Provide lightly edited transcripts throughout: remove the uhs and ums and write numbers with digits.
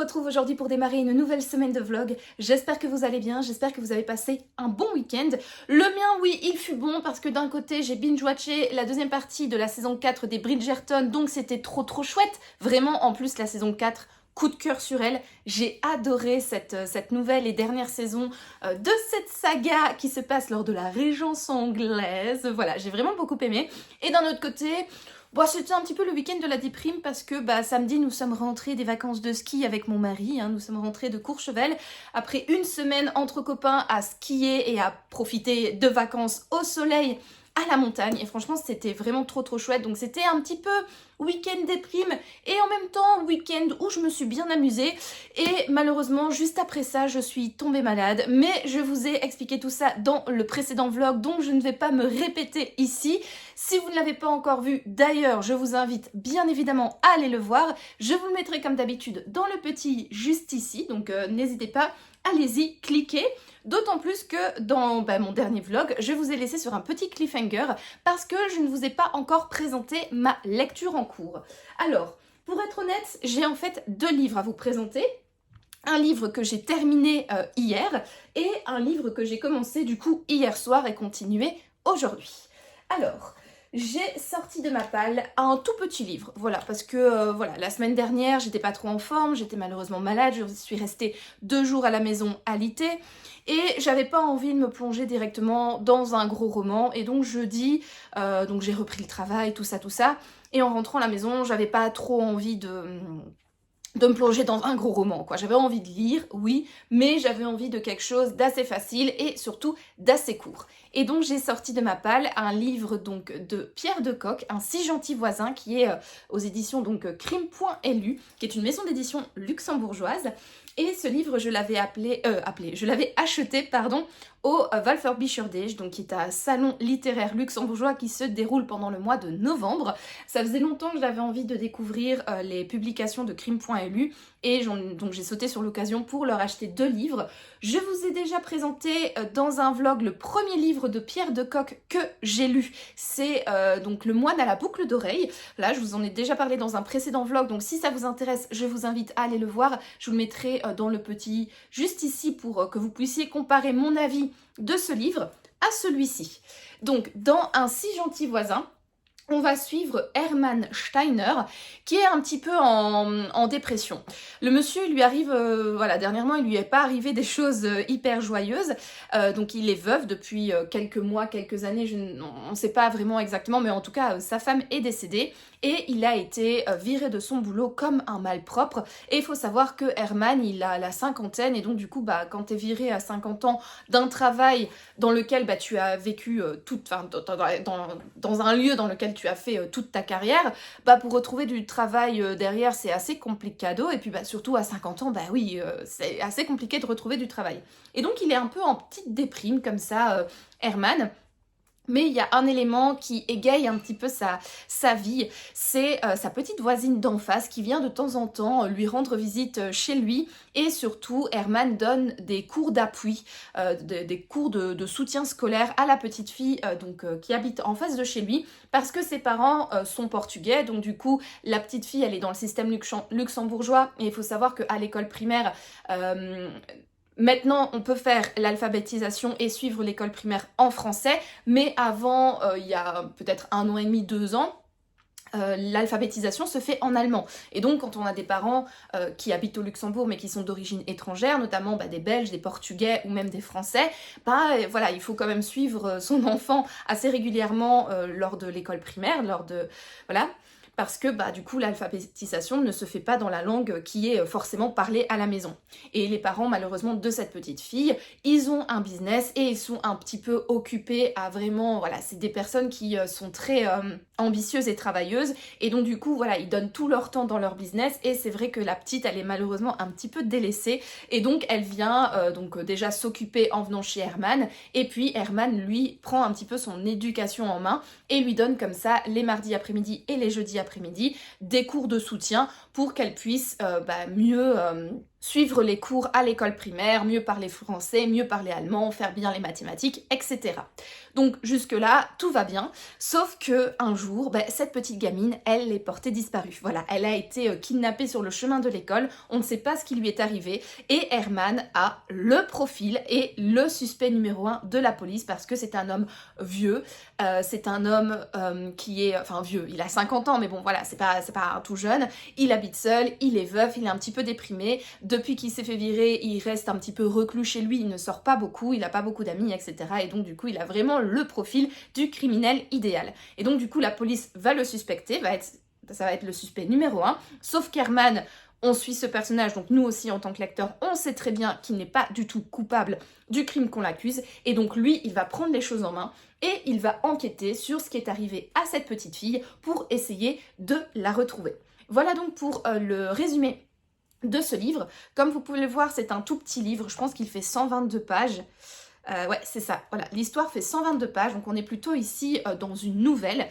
retrouve aujourd'hui pour démarrer une nouvelle semaine de vlog. J'espère que vous allez bien, j'espère que vous avez passé un bon week-end. Le mien, oui, il fut bon parce que d'un côté, j'ai binge-watché la deuxième partie de la saison 4 des Bridgerton, donc c'était trop chouette. Vraiment, en plus, la saison 4, coup de cœur sur elle. J'ai adoré cette nouvelle et dernière saison de cette saga qui se passe lors de la Régence anglaise. Voilà, j'ai vraiment beaucoup aimé. Et d'un autre côté... Bon, c'était un petit peu le week-end de la déprime parce que samedi nous sommes rentrés des vacances de ski avec mon mari, nous sommes rentrés de Courchevel après une semaine entre copains à skier et à profiter de vacances au soleil à la montagne et franchement c'était vraiment trop chouette. Donc c'était un petit peu week-end déprime et en même temps week-end où je me suis bien amusée et malheureusement juste après ça je suis tombée malade, mais je vous ai expliqué tout ça dans le précédent vlog donc je ne vais pas me répéter ici. Si vous ne l'avez pas encore vu, d'ailleurs je vous invite bien évidemment à aller le voir, je vous le mettrai comme d'habitude dans le petit juste ici, donc n'hésitez pas, allez-y, cliquez. D'autant plus que dans mon dernier vlog, je vous ai laissé sur un petit cliffhanger parce que je ne vous ai pas encore présenté ma lecture en cours. Alors, pour être honnête, j'ai en fait deux livres à vous présenter. Un livre que j'ai terminé hier et un livre que j'ai commencé du coup hier soir et continué aujourd'hui. Alors... j'ai sorti de ma palle un tout petit livre, voilà, parce que voilà, la semaine dernière, j'étais pas trop en forme, j'étais malheureusement malade, je suis restée 2 jours à la maison alitée, et j'avais pas envie de me plonger directement dans un gros roman, et donc jeudi, donc j'ai repris le travail, tout ça, et en rentrant à la maison, j'avais pas trop envie de me plonger dans un gros roman, quoi. J'avais envie de lire, oui, mais j'avais envie de quelque chose d'assez facile et surtout d'assez court. Et donc j'ai sorti de ma palle un livre donc de Pierre de Coq, Un si gentil voisin, qui est aux éditions donc Crime.lu, qui est une maison d'édition luxembourgeoise. Et ce livre, je l'avais acheté, pardon, au Walfert-Bücherdeeg, donc qui est un salon littéraire luxembourgeois qui se déroule pendant le mois de novembre. Ça faisait longtemps que j'avais envie de découvrir les publications de Crime.lu et donc j'ai sauté sur l'occasion pour leur acheter 2 livres. Je vous ai déjà présenté dans un vlog le premier livre de Pierre de Coq que j'ai lu. C'est donc Le moine à la boucle d'oreille. Là, je vous en ai déjà parlé dans un précédent vlog, donc si ça vous intéresse, je vous invite à aller le voir. Je vous le mettrai dans le petit juste ici pour que vous puissiez comparer mon avis de ce livre à celui-ci. Donc, dans Un si gentil voisin, on va suivre Hermann Steiner, qui est un petit peu en dépression. Le monsieur, il lui arrive, voilà, dernièrement, il lui est pas arrivé des choses hyper joyeuses. Donc il est veuf depuis quelques mois, quelques années, on ne sait pas vraiment exactement, mais en tout cas, sa femme est décédée. Et il a été viré de son boulot comme un malpropre. Et il faut savoir que Hermann, il a la cinquantaine, et donc du coup, quand t'es viré à 50 ans d'un travail dans lequel tu as vécu dans un lieu dans lequel tu as fait toute ta carrière, pour retrouver du travail derrière, c'est assez complicado. Et puis surtout à 50 ans, oui, c'est assez compliqué de retrouver du travail. Et donc il est un peu en petite déprime comme ça, Hermann. Mais il y a un élément qui égaye un petit peu sa vie, c'est sa petite voisine d'en face qui vient de temps en temps lui rendre visite chez lui. Et surtout, Hermann donne des cours d'appui, des cours de soutien scolaire à la petite fille qui habite en face de chez lui, parce que ses parents sont portugais. Donc du coup, la petite fille, elle est dans le système luxembourgeois. Et il faut savoir qu'à l'école primaire... maintenant, on peut faire l'alphabétisation et suivre l'école primaire en français, mais avant, il y a peut-être 1 an et demi, 2 ans, l'alphabétisation se fait en allemand. Et donc, quand on a des parents qui habitent au Luxembourg, mais qui sont d'origine étrangère, notamment des Belges, des Portugais ou même des Français, voilà, il faut quand même suivre son enfant assez régulièrement lors de l'école primaire, voilà. Parce que du coup l'alphabétisation ne se fait pas dans la langue qui est forcément parlée à la maison. Et les parents malheureusement de cette petite fille, ils ont un business et ils sont un petit peu occupés à vraiment, voilà, c'est des personnes qui sont très ambitieuses et travailleuses, et donc du coup voilà, ils donnent tout leur temps dans leur business, et c'est vrai que la petite, elle est malheureusement un petit peu délaissée, et donc elle vient déjà s'occuper en venant chez Hermann, et puis Hermann lui prend un petit peu son éducation en main et lui donne comme ça les mardis après-midi et les jeudis après-midi des cours de soutien pour qu'elle puisse mieux suivre les cours à l'école primaire, mieux parler français, mieux parler allemand, faire bien les mathématiques, etc. Donc jusque-là, tout va bien, sauf que un jour, cette petite gamine, elle est portée disparue. Voilà, elle a été kidnappée sur le chemin de l'école, on ne sait pas ce qui lui est arrivé, et Herman a le profil et le suspect numéro 1 de la police, parce que c'est un homme vieux, c'est un homme qui est, enfin vieux, il a 50 ans, mais bon voilà, c'est pas un tout jeune, il habite seul, il est veuf, il est un petit peu déprimé, depuis qu'il s'est fait virer, il reste un petit peu reclus chez lui, il ne sort pas beaucoup, il n'a pas beaucoup d'amis, etc. Et donc du coup, il a vraiment le profil du criminel idéal. Et donc du coup, la police va le suspecter, ça va être le suspect numéro 1, sauf qu'Herman, on suit ce personnage, donc nous aussi en tant que lecteur, on sait très bien qu'il n'est pas du tout coupable du crime qu'on l'accuse, et donc lui, il va prendre les choses en main, et il va enquêter sur ce qui est arrivé à cette petite fille pour essayer de la retrouver. Voilà donc pour le résumé de ce livre. Comme vous pouvez le voir, c'est un tout petit livre, je pense qu'il fait 122 pages. Ouais, c'est ça, voilà, l'histoire fait 122 pages, donc on est plutôt ici dans une nouvelle.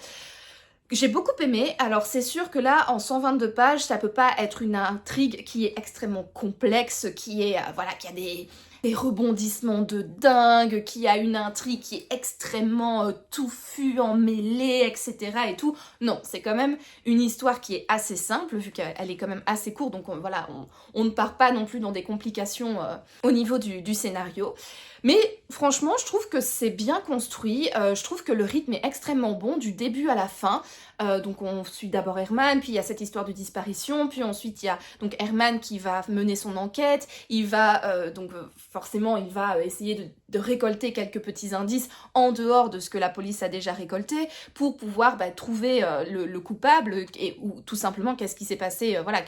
J'ai beaucoup aimé, alors c'est sûr que là, en 122 pages, ça peut pas être une intrigue qui est extrêmement complexe, qui est, voilà, qui a des rebondissements de dingue, qui a une intrigue qui est extrêmement touffue, emmêlée, etc. et tout. Non, c'est quand même une histoire qui est assez simple, vu qu'elle est quand même assez courte, donc on ne part pas non plus dans des complications au niveau du scénario. Mais franchement, je trouve que c'est bien construit, je trouve que le rythme est extrêmement bon du début à la fin. Donc on suit d'abord Herman, puis il y a cette histoire de disparition, puis ensuite il y a donc Herman qui va mener son enquête, il va forcément il va essayer de récolter quelques petits indices en dehors de ce que la police a déjà récolté pour pouvoir trouver le coupable ou tout simplement qu'est-ce qui s'est passé, voilà,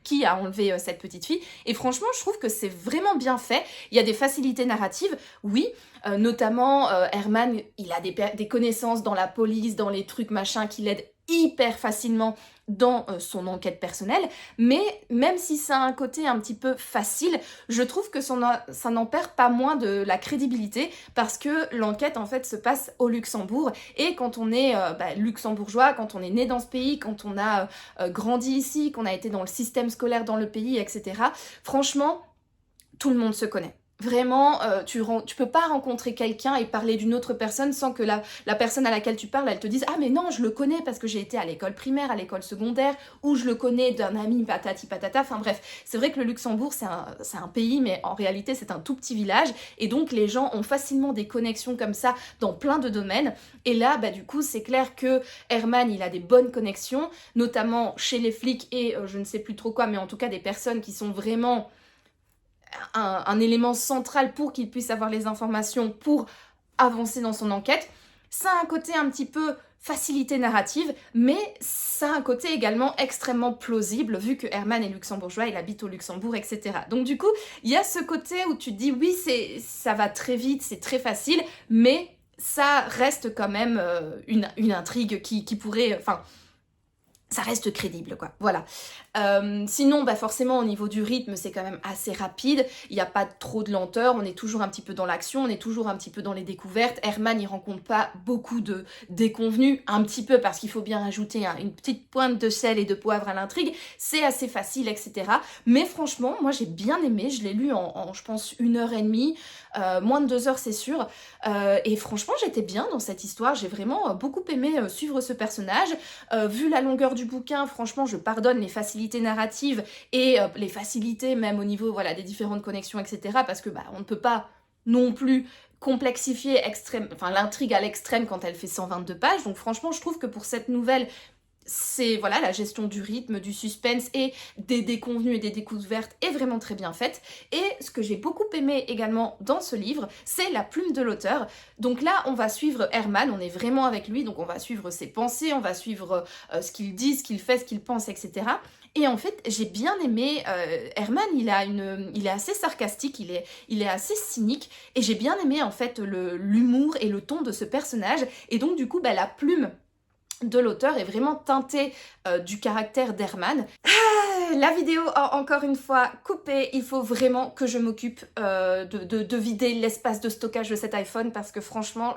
qui a enlevé cette petite fille. Et franchement, je trouve que c'est vraiment bien fait. Il y a des facilités narratives, oui, notamment Herman, il a des connaissances dans la police, dans les trucs machin qui l'aident hyper facilement dans son enquête personnelle, mais même si ça a un côté un petit peu facile, je trouve que ça n'en perd pas moins de la crédibilité, parce que l'enquête en fait se passe au Luxembourg, et quand on est luxembourgeois, quand on est né dans ce pays, quand on a grandi ici, qu'on a été dans le système scolaire dans le pays, etc., franchement, tout le monde se connaît. Vraiment, tu peux pas rencontrer quelqu'un et parler d'une autre personne sans que la personne à laquelle tu parles, elle te dise « Ah mais non, je le connais parce que j'ai été à l'école primaire, à l'école secondaire, ou je le connais d'un ami patati patata. » Enfin bref, c'est vrai que le Luxembourg, c'est un pays, mais en réalité, c'est un tout petit village. Et donc, les gens ont facilement des connexions comme ça dans plein de domaines. Et là, du coup, c'est clair que Herman, il a des bonnes connexions, notamment chez les flics et je ne sais plus trop quoi, mais en tout cas des personnes qui sont vraiment un élément central pour qu'il puisse avoir les informations pour avancer dans son enquête. Ça a un côté un petit peu facilité narrative, mais ça a un côté également extrêmement plausible, vu que Herman est luxembourgeois, il habite au Luxembourg, etc. Donc du coup, il y a ce côté où tu te dis, oui, ça va très vite, c'est très facile, mais ça reste quand même une intrigue qui pourrait... ça reste crédible, quoi. Voilà. Sinon, forcément, au niveau du rythme, c'est quand même assez rapide. Il n'y a pas trop de lenteur. On est toujours un petit peu dans l'action. On est toujours un petit peu dans les découvertes. Herman, il rencontre pas beaucoup de déconvenus. Un petit peu, parce qu'il faut bien ajouter une petite pointe de sel et de poivre à l'intrigue. C'est assez facile, etc. Mais franchement, moi, j'ai bien aimé. Je l'ai lu en, je pense, 1h30. Moins de 2 heures, c'est sûr. Et franchement, j'étais bien dans cette histoire. J'ai vraiment beaucoup aimé suivre ce personnage. Vu la longueur du bouquin, franchement, je pardonne les facilités narratives et les facilités même au niveau des différentes connexions, etc. Parce que on ne peut pas non plus complexifier l'intrigue à l'extrême quand elle fait 122 pages. Donc franchement, je trouve que pour cette nouvelle, c'est la gestion du rythme, du suspense et des déconvenus et des découvertes est vraiment très bien faite. Et ce que j'ai beaucoup aimé également dans ce livre, c'est la plume de l'auteur. Donc là, on va suivre Herman, on est vraiment avec lui, donc on va suivre ses pensées, on va suivre ce qu'il dit, ce qu'il fait, ce qu'il pense, etc. Et en fait, j'ai bien aimé Herman, il est assez sarcastique, il est assez cynique, et j'ai bien aimé en fait l'humour et le ton de ce personnage. Et donc du coup, la plume de l'auteur est vraiment teintée du caractère d'Herman. la vidéo a encore une fois coupé. Il faut vraiment que je m'occupe de vider l'espace de stockage de cet iPhone parce que franchement,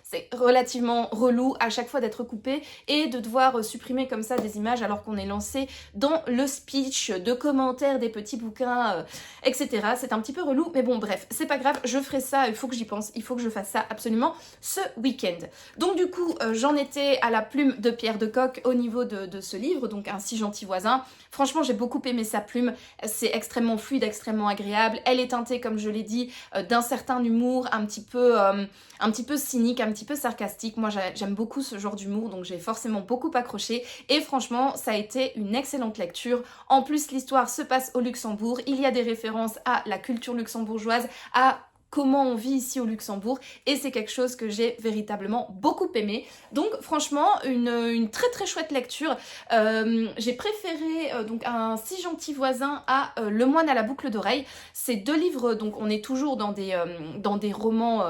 c'est relativement relou à chaque fois d'être coupé et de devoir supprimer comme ça des images alors qu'on est lancé dans le speech de commentaires des petits bouquins, etc. C'est un petit peu relou, mais bon bref, c'est pas grave, je ferai ça, il faut que j'y pense, il faut que je fasse ça absolument ce week-end. Donc du coup, j'en étais à la plume de Pierre de Coq au niveau de ce livre, donc Un si gentil voisin. Franchement, j'ai beaucoup aimé sa plume, c'est extrêmement fluide, extrêmement agréable. Elle est teintée, comme je l'ai dit, d'un certain humour un petit peu cynique, un petit peu sarcastique. Moi, j'aime beaucoup ce genre d'humour, donc j'ai forcément beaucoup accroché. Et franchement, ça a été une excellente lecture. En plus, l'histoire se passe au Luxembourg. Il y a des références à la culture luxembourgeoise, à comment on vit ici au Luxembourg, et c'est quelque chose que j'ai véritablement beaucoup aimé. Donc franchement, une très très chouette lecture. J'ai préféré donc Un si gentil voisin à Le moine à la boucle d'oreille. Ces deux livres, donc on est toujours dans des romans...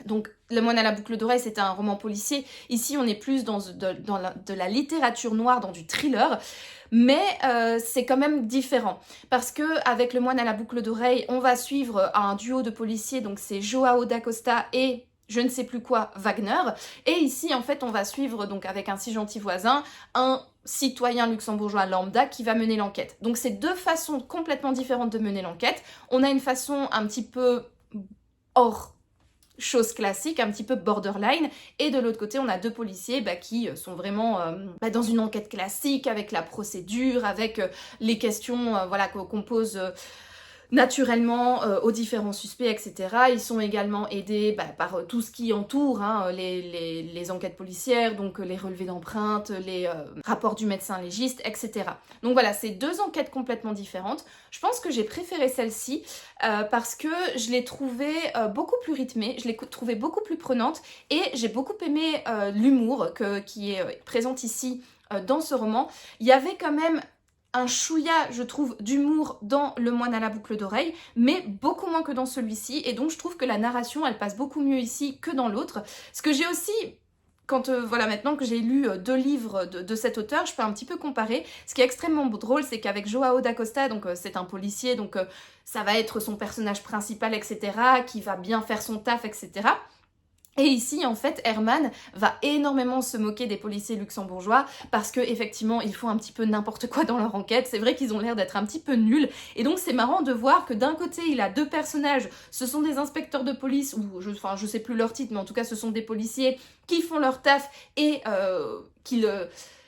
Donc, Le moine à la boucle d'oreille, c'était un roman policier. Ici, on est plus dans de la littérature noire, dans du thriller. Mais c'est quand même différent. Parce que avec Le moine à la boucle d'oreille, on va suivre un duo de policiers. Donc, c'est Joao da Costa et je ne sais plus quoi, Wagner. Et ici, en fait, on va suivre, donc avec Un si gentil voisin, un citoyen luxembourgeois lambda qui va mener l'enquête. Donc, c'est deux façons complètement différentes de mener l'enquête. On a une façon un petit peu hors chose classique, un petit peu borderline, et de l'autre côté on a deux policiers qui sont vraiment dans une enquête classique avec la procédure, avec les questions voilà, qu'on pose naturellement aux différents suspects, etc. Ils sont également aidés par tout ce qui entoure les enquêtes policières, donc les relevés d'empreintes, les rapports du médecin légiste, etc. Donc voilà, c'est deux enquêtes complètement différentes. Je pense que j'ai préféré celle-ci parce que je l'ai trouvée beaucoup plus rythmée, je l'ai trouvée beaucoup plus prenante et j'ai beaucoup aimé l'humour qui est présent ici dans ce roman. Il y avait quand même un chouïa, je trouve, d'humour dans Le moine à la boucle d'oreille, mais beaucoup moins que dans celui-ci, et donc je trouve que la narration, elle passe beaucoup mieux ici que dans l'autre. Ce que j'ai aussi, quand voilà, maintenant que j'ai lu deux livres de cet auteur, je peux un petit peu comparer. Ce qui est extrêmement drôle, c'est qu'avec Joao da Costa, donc c'est un policier, donc ça va être son personnage principal, etc., qui va bien faire son taf, etc., et ici, en fait, Herman va énormément se moquer des policiers luxembourgeois parce que effectivement, ils font un petit peu n'importe quoi dans leur enquête. C'est vrai qu'ils ont l'air d'être un petit peu nuls. Et donc, c'est marrant de voir que d'un côté, il a deux personnages. Ce sont des inspecteurs de police, ou je sais plus leur titre, mais en tout cas, ce sont des policiers qui font leur taf et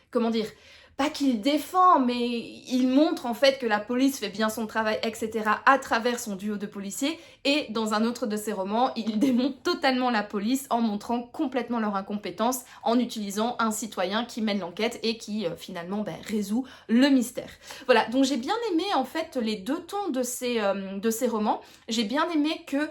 comment dire, pas qu'il défend, mais il montre en fait que la police fait bien son travail, etc. à travers son duo de policiers. Et dans un autre de ses romans, il démonte totalement la police en montrant complètement leur incompétence, en utilisant un citoyen qui mène l'enquête et qui finalement résout le mystère. Voilà, donc j'ai bien aimé en fait les deux tons de ces romans. J'ai bien aimé que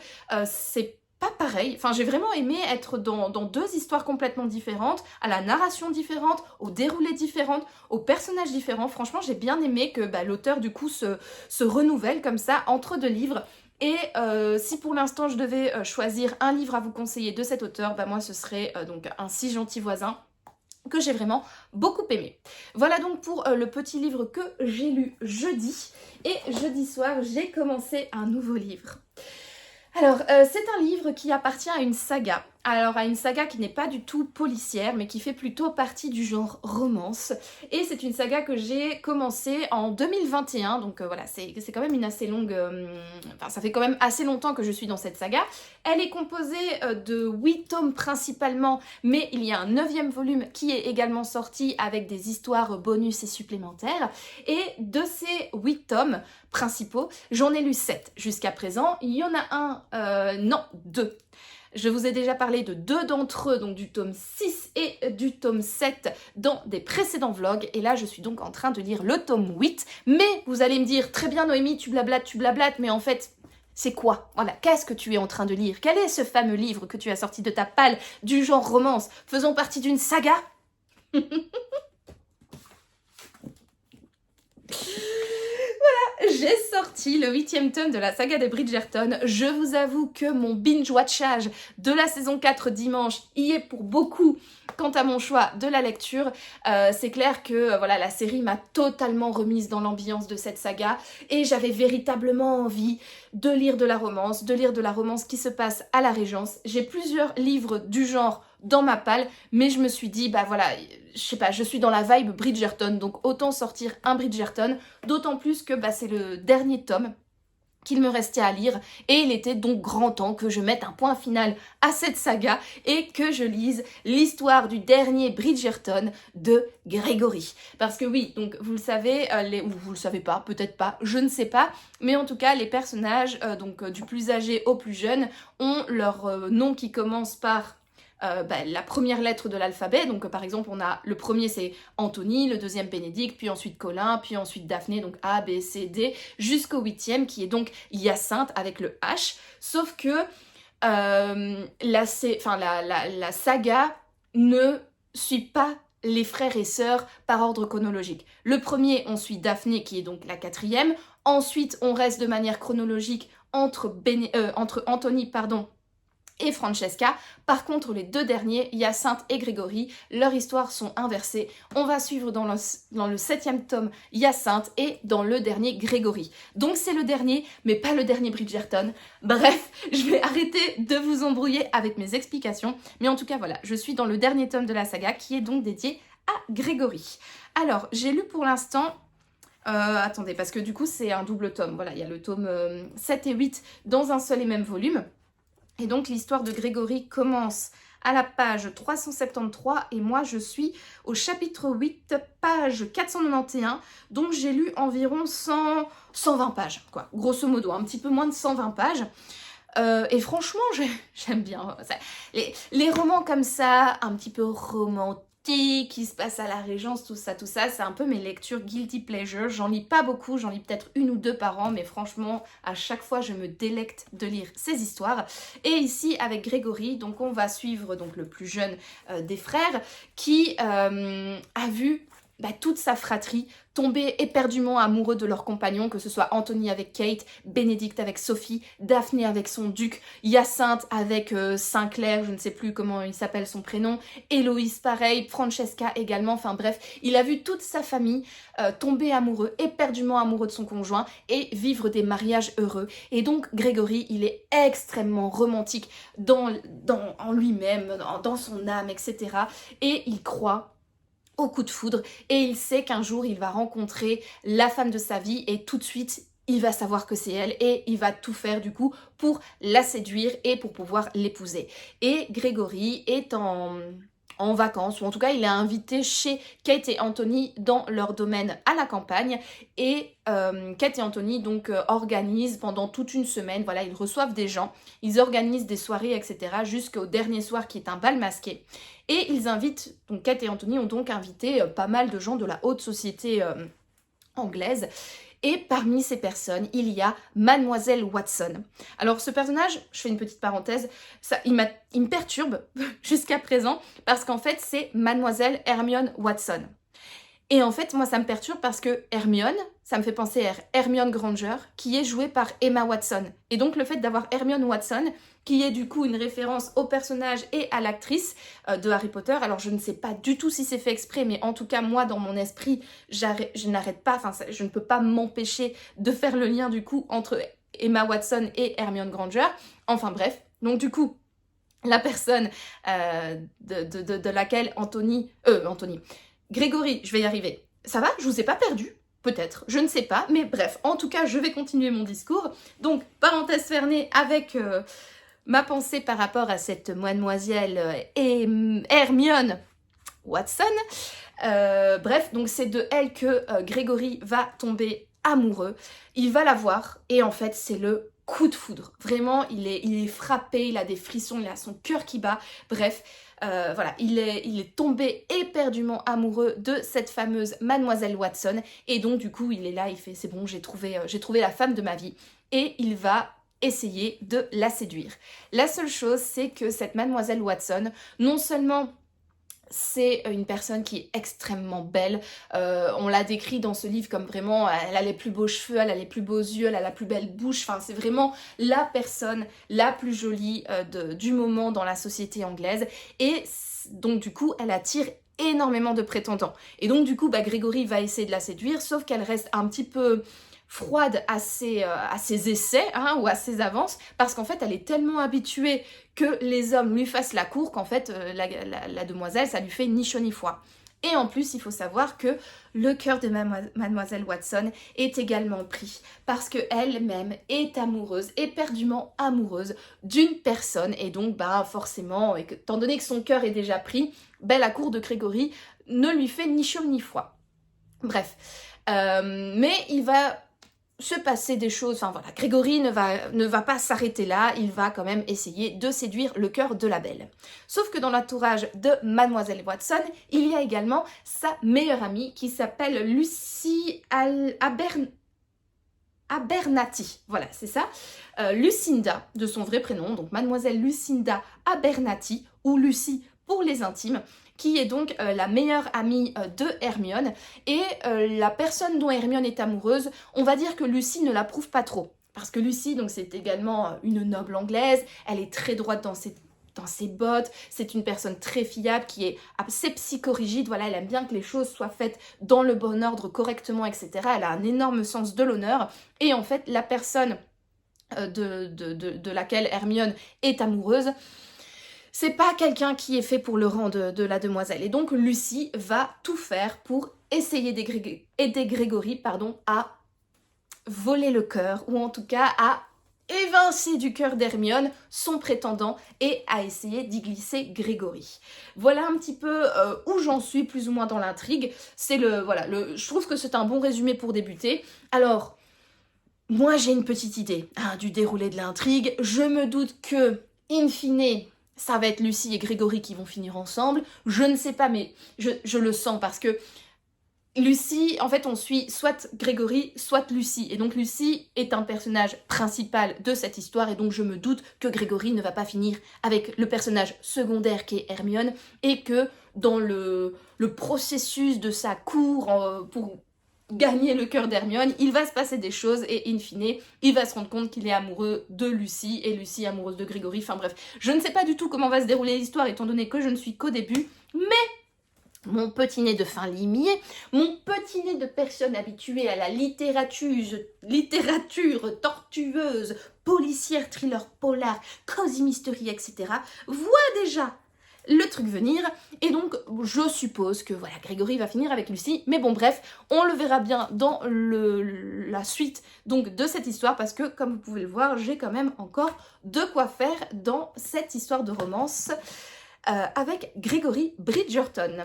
c'est pas pareil, enfin j'ai vraiment aimé être dans deux histoires complètement différentes, à la narration différente, au déroulé différent, aux personnages différents. Franchement j'ai bien aimé que l'auteur du coup se renouvelle comme ça entre deux livres. Et si pour l'instant je devais choisir un livre à vous conseiller de cet auteur, moi ce serait donc Un si gentil voisin, que j'ai vraiment beaucoup aimé. Voilà donc pour le petit livre que j'ai lu jeudi. Et jeudi soir j'ai commencé un nouveau livre. Alors, c'est un livre qui appartient à une saga. Alors, à une saga qui n'est pas du tout policière, mais qui fait plutôt partie du genre romance. Et c'est une saga que j'ai commencée en 2021, donc voilà, c'est quand même une assez longue... Enfin, ça fait quand même assez longtemps que je suis dans cette saga. Elle est composée de 8 tomes principalement, mais il y a un 9e volume qui est également sorti avec des histoires bonus et supplémentaires. Et de ces 8 tomes principaux, j'en ai lu 7 jusqu'à présent. Il y en a non, 2. Je vous ai déjà parlé de 2 d'entre eux, donc du tome 6 et du tome 7 dans des précédents vlogs. Et là, je suis donc en train de lire le tome 8. Mais vous allez me dire, très bien Noémie, tu blablates, mais en fait, c'est quoi? Voilà, qu'est-ce que tu es en train de lire? Quel est ce fameux livre que tu as sorti de ta palle du genre romance, faisant partie d'une saga? j'ai sorti le 8e tome de la saga des Bridgerton. Je vous avoue que mon binge-watchage de la saison 4 dimanche y est pour beaucoup quant à mon choix de la lecture. C'est clair que voilà, la série m'a totalement remise dans l'ambiance de cette saga et j'avais véritablement envie de lire de la romance qui se passe à la Régence. J'ai plusieurs livres du genre dans ma palle, mais je me suis dit, bah voilà, je sais pas, je suis dans la vibe Bridgerton, donc autant sortir un Bridgerton, d'autant plus que bah, c'est le dernier tome qu'il me restait à lire et il était donc grand temps que je mette un point final à cette saga et que je lise l'histoire du dernier Bridgerton de Grégory. Parce que oui, donc vous le savez, ou vous le savez pas, peut-être pas, je ne sais pas, mais en tout cas les personnages du plus âgé au plus jeune ont leur nom qui commence par la première lettre de l'alphabet. Donc par exemple on a le premier c'est Anthony, le deuxième Bénédicte, puis ensuite Colin, puis ensuite Daphné, donc A, B, C, D, jusqu'au 8e qui est donc Hyacinthe avec le H. Sauf que la saga ne suit pas les frères et sœurs par ordre chronologique. Le premier, on suit Daphné qui est donc la 4e. Ensuite, on reste de manière chronologique entre Anthony, et Francesca. Par contre, les deux derniers, Hyacinthe et Grégory, leurs histoires sont inversées. On va suivre dans le 7e tome Hyacinthe et dans le dernier Grégory. Donc c'est le dernier, mais pas le dernier Bridgerton. Bref, je vais arrêter de vous embrouiller avec mes explications. Mais en tout cas, voilà, je suis dans le dernier tome de la saga qui est donc dédié à Grégory. Alors, j'ai lu pour l'instant... attendez, parce que du coup, c'est un double tome. Voilà, il y a le tome 7 et 8 dans un seul et même volume. Et donc l'histoire de Grégory commence à la page 373 et moi je suis au chapitre 8, page 491. Donc j'ai lu environ 120 pages, quoi. Grosso modo, un petit peu moins de 120 pages. Et franchement, j'aime bien ça. Les romans comme ça, un petit peu romantiques, qui se passe à la Régence, tout ça, c'est un peu mes lectures guilty pleasure. J'en lis pas beaucoup, j'en lis peut-être 1 ou 2 par an, mais franchement, à chaque fois, je me délecte de lire ces histoires. Et ici, avec Grégory, donc on va suivre donc le plus jeune des frères, qui a vu toute sa fratrie tomber éperdument amoureux de leurs compagnons, que ce soit Anthony avec Kate, Bénédicte avec Sophie, Daphné avec son duc, Hyacinthe avec Sinclair, je ne sais plus comment il s'appelle son prénom, Héloïse pareil, Francesca également, enfin bref, il a vu toute sa famille tomber amoureux, éperdument amoureux de son conjoint et vivre des mariages heureux. Et donc Grégory, il est extrêmement romantique en lui-même, dans son âme, etc. Et il croit au coup de foudre et il sait qu'un jour il va rencontrer la femme de sa vie et tout de suite il va savoir que c'est elle et il va tout faire du coup pour la séduire et pour pouvoir l'épouser. Et Grégory est en vacances, ou en tout cas il est invité chez Kate et Anthony dans leur domaine à la campagne et Kate et Anthony donc organisent pendant toute une semaine, voilà, ils reçoivent des gens, ils organisent des soirées etc. jusqu'au dernier soir qui est un bal masqué et ils invitent, donc Kate et Anthony ont donc invité pas mal de gens de la haute société anglaise. Et parmi ces personnes, il y a Mademoiselle Watson. Alors ce personnage, je fais une petite parenthèse, il me perturbe jusqu'à présent parce qu'en fait c'est Mademoiselle Hermione Watson. Et en fait moi ça me perturbe parce que Hermione, ça me fait penser à Hermione Granger qui est jouée par Emma Watson. Et donc le fait d'avoir Hermione Watson qui est du coup une référence au personnage et à l'actrice de Harry Potter. Alors je ne sais pas du tout si c'est fait exprès, mais en tout cas moi dans mon esprit, je n'arrête pas, je ne peux pas m'empêcher de faire le lien du coup entre Emma Watson et Hermione Granger. Enfin bref, donc du coup, la personne de laquelle Grégory, je vais y arriver. Ça va? Je vous ai pas perdu? Peut-être, je ne sais pas, mais bref, en tout cas, je vais continuer mon discours. Donc, parenthèse fermée avec ma pensée par rapport à cette mademoiselle Hermione Watson. Bref, donc c'est de elle que Grégory va tomber amoureux. Il va la voir et en fait, c'est le coup de foudre. Vraiment, il est frappé, il a des frissons, il a son cœur qui bat. Bref, voilà, il est tombé éperdument amoureux de cette fameuse Mademoiselle Watson. Et donc, du coup, il est là, il fait « c'est bon, j'ai trouvé la femme de ma vie ». Et il va essayer de la séduire. La seule chose, c'est que cette Mademoiselle Watson, non seulement c'est une personne qui est extrêmement belle. On l'a décrit dans ce livre comme vraiment, elle a les plus beaux cheveux, elle a les plus beaux yeux, elle a la plus belle bouche. Enfin, c'est vraiment la personne la plus jolie du moment dans la société anglaise. Et donc du coup, elle attire énormément de prétendants. Et donc du coup, Grégory va essayer de la séduire, sauf qu'elle reste un petit peu froide à ses essais ou à ses avances, parce qu'en fait elle est tellement habituée que les hommes lui fassent la cour qu'en fait la demoiselle, ça lui fait ni chaud ni froid. Et en plus, il faut savoir que le cœur de Mademoiselle Watson est également pris parce qu'elle-même est amoureuse, éperdument amoureuse d'une personne. Et donc, forcément, étant donné que son cœur est déjà pris, la cour de Grégory ne lui fait ni chaud ni froid. Bref, mais il va se passer des choses, enfin voilà, Grégory ne va pas s'arrêter là, il va quand même essayer de séduire le cœur de la belle. Sauf que dans l'entourage de Mademoiselle Watson, il y a également sa meilleure amie qui s'appelle Lucy Abernathy, voilà, c'est ça, Lucinda, de son vrai prénom, donc Mademoiselle Lucinda Abernathy, ou Lucy pour les intimes, qui est donc la meilleure amie de Hermione, et la personne dont Hermione est amoureuse, on va dire que Lucy ne l'approuve pas trop. Parce que Lucy, donc c'est également une noble anglaise, elle est très droite dans ses bottes, c'est une personne très fiable qui est assez psychorigide, voilà, elle aime bien que les choses soient faites dans le bon ordre, correctement, etc. Elle a un énorme sens de l'honneur, et en fait, la personne de laquelle Hermione est amoureuse, c'est pas quelqu'un qui est fait pour le rang de la demoiselle. Et donc Lucy va tout faire pour essayer d'aider Grégory à voler le cœur, ou en tout cas à évincer du cœur d'Hermione son prétendant et à essayer d'y glisser Grégory. Voilà un petit peu où j'en suis plus ou moins dans l'intrigue. Je trouve que c'est un bon résumé pour débuter. Alors, moi j'ai une petite idée du déroulé de l'intrigue. Je me doute que, in fine, ça va être Lucy et Grégory qui vont finir ensemble. Je ne sais pas, mais je le sens parce que Lucy, en fait, on suit soit Grégory, soit Lucy. Et donc Lucy est un personnage principal de cette histoire. Et donc je me doute que Grégory ne va pas finir avec le personnage secondaire qui est Hermione. Et que dans le processus de sa cour pour gagner le cœur d'Hermione, il va se passer des choses et in fine, il va se rendre compte qu'il est amoureux de Lucy et Lucy amoureuse de Grégory. Enfin bref, je ne sais pas du tout comment va se dérouler l'histoire étant donné que je ne suis qu'au début, mais mon petit nez de fin limier, mon petit nez de personne habituée à la littérature tortueuse, policière, thriller, polar, cozy mystery, etc., voit déjà le truc venir, et donc je suppose que voilà, Grégory va finir avec Lucy, mais bon bref, on le verra bien dans la suite donc de cette histoire, parce que comme vous pouvez le voir, j'ai quand même encore de quoi faire dans cette histoire de romance avec Grégory Bridgerton.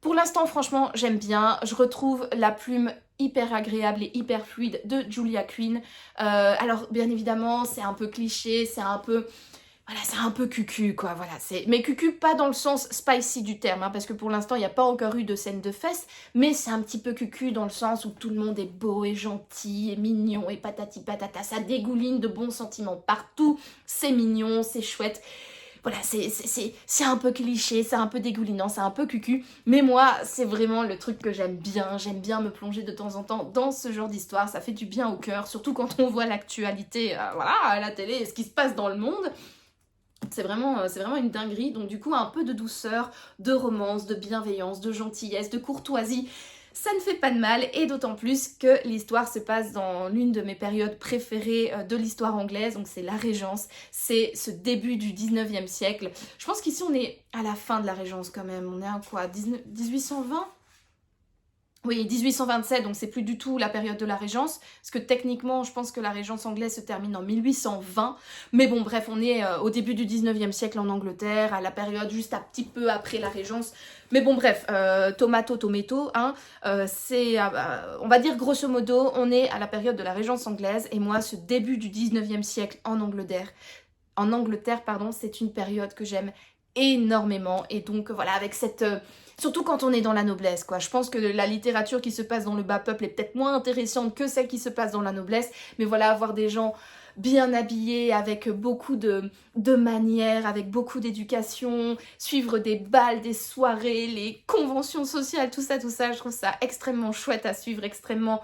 Pour l'instant, franchement, j'aime bien, je retrouve la plume hyper agréable et hyper fluide de Julia Quinn. Alors bien évidemment, c'est un peu cliché, c'est un peu... Voilà, c'est un peu cucu, quoi, voilà. Mais cucu, pas dans le sens spicy du terme, parce que pour l'instant, il n'y a pas encore eu de scène de fesses, mais c'est un petit peu cucu dans le sens où tout le monde est beau et gentil et mignon et patati patata, ça dégouline de bons sentiments partout, c'est mignon, c'est chouette. Voilà, c'est un peu cliché, c'est un peu dégoulinant, c'est un peu cucu, mais moi, c'est vraiment le truc que j'aime bien me plonger de temps en temps dans ce genre d'histoire, ça fait du bien au cœur, surtout quand on voit l'actualité, à la télé, ce qui se passe dans le monde. C'est vraiment une dinguerie, donc du coup un peu de douceur, de romance, de bienveillance, de gentillesse, de courtoisie, ça ne fait pas de mal, et d'autant plus que l'histoire se passe dans l'une de mes périodes préférées de l'histoire anglaise, donc c'est la Régence, c'est ce début du 19e siècle. Je pense qu'ici on est à la fin de la Régence quand même, on est à quoi, 1820 ? Oui, 1827, donc c'est plus du tout la période de la Régence, parce que techniquement, je pense que la Régence anglaise se termine en 1820, mais bon, bref, on est au début du 19e siècle en Angleterre, à la période juste un petit peu après la Régence, mais bon, bref, tomato, on va dire grosso modo, on est à la période de la Régence anglaise, et moi, ce début du 19e siècle en Angleterre, c'est une période que j'aime énormément, et donc voilà, avec Surtout quand on est dans la noblesse, quoi. Je pense que la littérature qui se passe dans le bas peuple est peut-être moins intéressante que celle qui se passe dans la noblesse. Mais voilà, avoir des gens bien habillés, avec beaucoup de manières, avec beaucoup d'éducation, suivre des bals, des soirées, les conventions sociales, tout ça, je trouve ça extrêmement chouette à suivre, extrêmement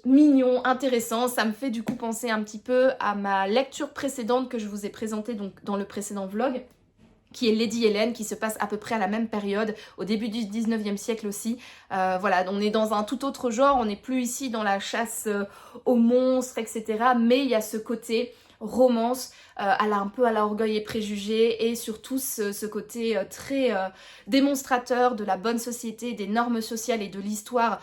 mignon, intéressant. Ça me fait du coup penser un petit peu à ma lecture précédente que je vous ai présentée donc dans le précédent vlog, qui est Lady Hélène, qui se passe à peu près à la même période, au début du 19e siècle aussi. Voilà, on est dans un tout autre genre, on n'est plus ici dans la chasse aux monstres, etc. Mais il y a ce côté romance, un peu à la Orgueil et Préjugés, et surtout ce côté très démonstrateur de la bonne société, des normes sociales et de l'histoire.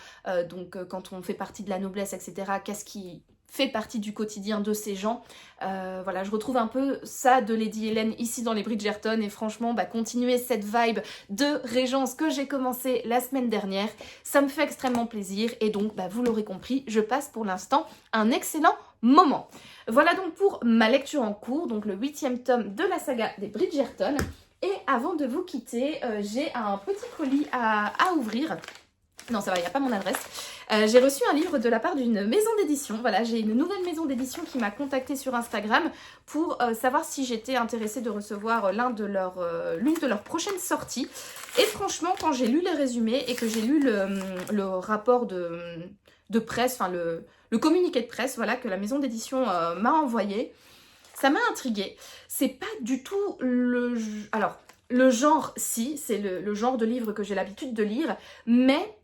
Donc quand on fait partie de la noblesse, etc., qu'est-ce qui fait partie du quotidien de ces gens. Voilà, je retrouve un peu ça de Lady Hélène ici dans les Bridgerton, et franchement, continuer cette vibe de régence que j'ai commencé la semaine dernière, ça me fait extrêmement plaisir, et donc, vous l'aurez compris, je passe pour l'instant un excellent moment. Voilà donc pour ma lecture en cours, donc le 8e tome de la saga des Bridgerton, et avant de vous quitter, j'ai un petit colis à ouvrir. Non, ça va, il n'y a pas mon adresse. J'ai reçu un livre de la part d'une maison d'édition. Voilà, j'ai une nouvelle maison d'édition qui m'a contactée sur Instagram pour savoir si j'étais intéressée de recevoir l'une de leurs prochaines sorties. Et franchement, quand j'ai lu les résumés et que j'ai lu le rapport de presse, enfin le communiqué de presse, voilà, que la maison d'édition m'a envoyé, ça m'a intriguée. C'est pas du tout le... Alors, le genre, si, c'est le genre de livre que j'ai l'habitude de lire, mais...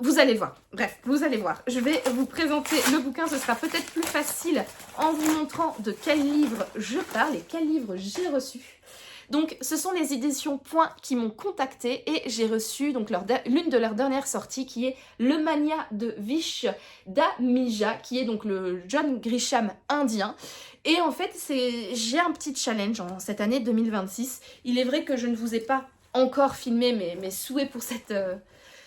vous allez voir, bref, vous allez voir. Je vais vous présenter le bouquin, ce sera peut-être plus facile en vous montrant de quel livre je parle et quel livre j'ai reçu. Donc, ce sont les éditions Point qui m'ont contacté, et j'ai reçu donc l'une de leurs dernières sorties, qui est Le Mania de Vish Dhamija, qui est donc le John Grisham indien. Et en fait, j'ai un petit challenge en cette année 2026. Il est vrai que je ne vous ai pas encore filmé mes souhaits pour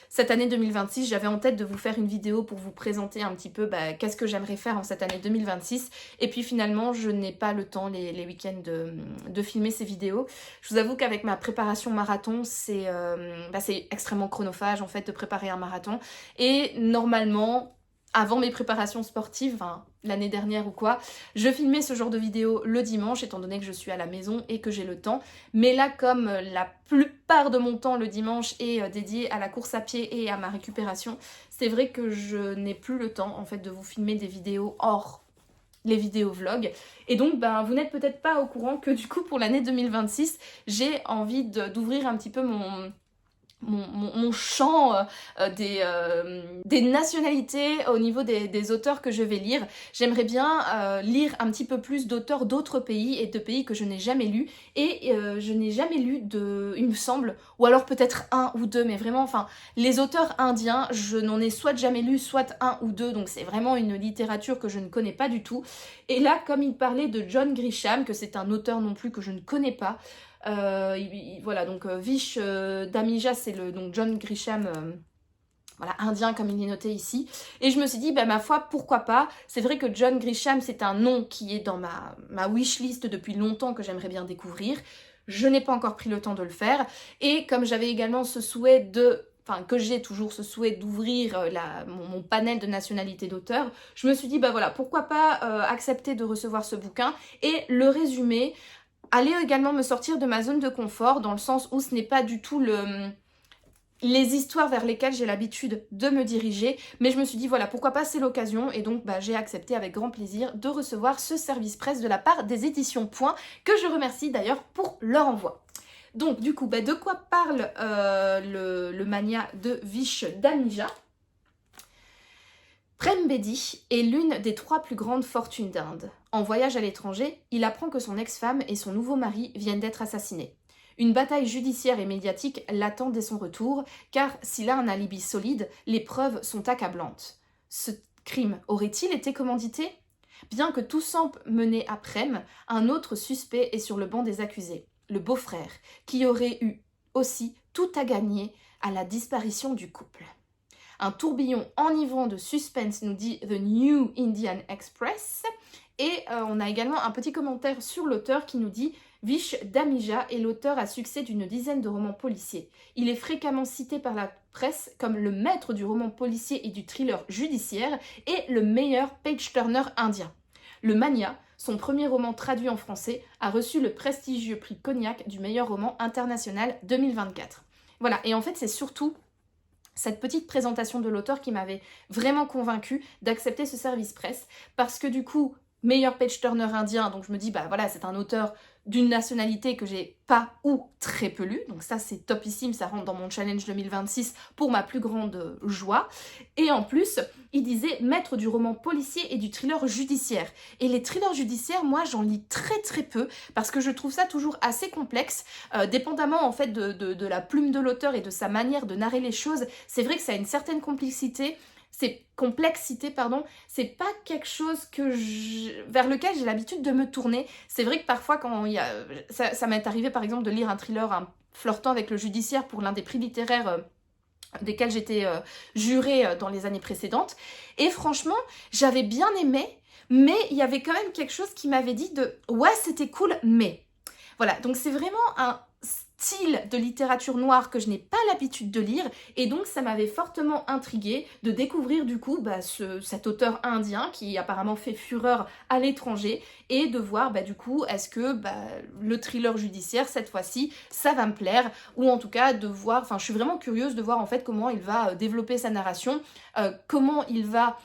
cette année 2026, j'avais en tête de vous faire une vidéo pour vous présenter un petit peu qu'est-ce que j'aimerais faire en cette année 2026. Et puis finalement, je n'ai pas le temps les week-ends de filmer ces vidéos. Je vous avoue qu'avec ma préparation marathon, c'est extrêmement chronophage en fait de préparer un marathon. Et normalement... avant mes préparations sportives, l'année dernière ou quoi, je filmais ce genre de vidéo le dimanche, étant donné que je suis à la maison et que j'ai le temps. Mais là, comme la plupart de mon temps le dimanche est dédié à la course à pied et à ma récupération, c'est vrai que je n'ai plus le temps en fait de vous filmer des vidéos hors les vidéos vlogs. Et donc, vous n'êtes peut-être pas au courant que du coup, pour l'année 2026, j'ai envie d'ouvrir un petit peu mon champ des nationalités au niveau des auteurs que je vais lire. J'aimerais bien lire un petit peu plus d'auteurs d'autres pays et de pays que je n'ai jamais lus. Et je n'ai jamais lu il me semble, ou alors peut-être un ou deux, mais vraiment, les auteurs indiens, je n'en ai soit jamais lu, soit un ou deux, donc c'est vraiment une littérature que je ne connais pas du tout. Et là, comme il parlait de John Grisham, que c'est un auteur non plus que je ne connais pas, voilà, donc Vish Dhamija, c'est donc John Grisham, voilà, indien comme il est noté ici. Et je me suis dit, ma foi, pourquoi pas. C'est vrai que John Grisham, c'est un nom qui est dans ma wishlist depuis longtemps, que j'aimerais bien découvrir. Je n'ai pas encore pris le temps de le faire. Et comme j'avais également ce souhait que j'ai toujours ce souhait d'ouvrir mon panel de nationalités d'auteurs, je me suis dit, voilà, pourquoi pas accepter de recevoir ce bouquin et le résumer. Aller également me sortir de ma zone de confort, dans le sens où ce n'est pas du tout les histoires vers lesquelles j'ai l'habitude de me diriger, mais je me suis dit voilà, pourquoi pas, c'est l'occasion, et donc j'ai accepté avec grand plaisir de recevoir ce service presse de la part des éditions Point, que je remercie d'ailleurs pour leur envoi. Donc du coup, de quoi parle le mania de Vish Dhamija? Prem Bedi est l'une des 3 plus grandes fortunes d'Inde. En voyage à l'étranger, il apprend que son ex-femme et son nouveau mari viennent d'être assassinés. Une bataille judiciaire et médiatique l'attend dès son retour, car s'il a un alibi solide, les preuves sont accablantes. Ce crime aurait-il été commandité? Bien que tout semble mener à Prem, un autre suspect est sur le banc des accusés, le beau-frère, qui aurait eu aussi tout à gagner à la disparition du couple. un tourbillon enivrant de suspense, nous dit The New Indian Express. Et on a également un petit commentaire sur l'auteur qui nous dit Vish Damija est l'auteur à succès d'une dizaine de romans policiers. Il est fréquemment cité par la presse comme le maître du roman policier et du thriller judiciaire et le meilleur page-turner indien. Le Mania, son premier roman traduit en français, a reçu le prestigieux prix Cognac du meilleur roman international 2024. Voilà, et en fait c'est surtout cette petite présentation de l'auteur qui m'avait vraiment convaincue d'accepter ce service presse, parce que du coup, meilleur page-turner indien, donc je me dis, bah voilà, c'est un auteur d'une nationalité que j'ai pas ou très peu lu, donc ça c'est topissime, ça rentre dans mon challenge 2026 pour ma plus grande joie. Et en plus, il disait maître du roman policier et du thriller judiciaire. Et les thrillers judiciaires, moi j'en lis très très peu, parce que je trouve ça toujours assez complexe, dépendamment en fait de la plume de l'auteur et de sa manière de narrer les choses. C'est vrai que ça a une certaine complexité, c'est pas quelque chose vers lequel j'ai l'habitude de me tourner. C'est vrai que parfois quand il y a... Ça m'est arrivé par exemple de lire un thriller flirtant avec le judiciaire pour l'un des prix littéraires desquels j'étais jurée dans les années précédentes. Et franchement, j'avais bien aimé, mais il y avait quand même quelque chose qui m'avait dit de « ouais, c'était cool, mais... » Voilà, donc c'est vraiment un style de littérature noire que je n'ai pas l'habitude de lire, et donc ça m'avait fortement intriguée de découvrir du coup cet auteur indien qui apparemment fait fureur à l'étranger, et de voir du coup est-ce que le thriller judiciaire cette fois-ci ça va me plaire, ou en tout cas de voir, enfin je suis vraiment curieuse de voir en fait comment il va développer sa narration, comment il va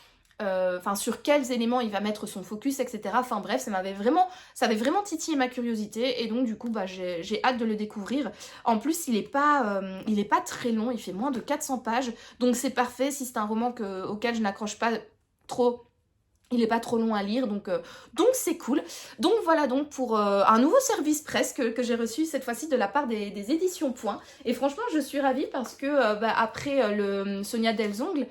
sur quels éléments il va mettre son focus, etc. Enfin bref, ça avait vraiment titillé ma curiosité, et donc du coup j'ai hâte de le découvrir. En plus il est pas très long, il fait moins de 400 pages, donc c'est parfait si c'est un roman auquel je n'accroche pas trop. Il n'est pas trop long à lire, donc c'est cool. Donc voilà donc pour un nouveau service presse que j'ai reçu cette fois-ci de la part des éditions Point. Et franchement, je suis ravie parce que après le Sonia Delzongle,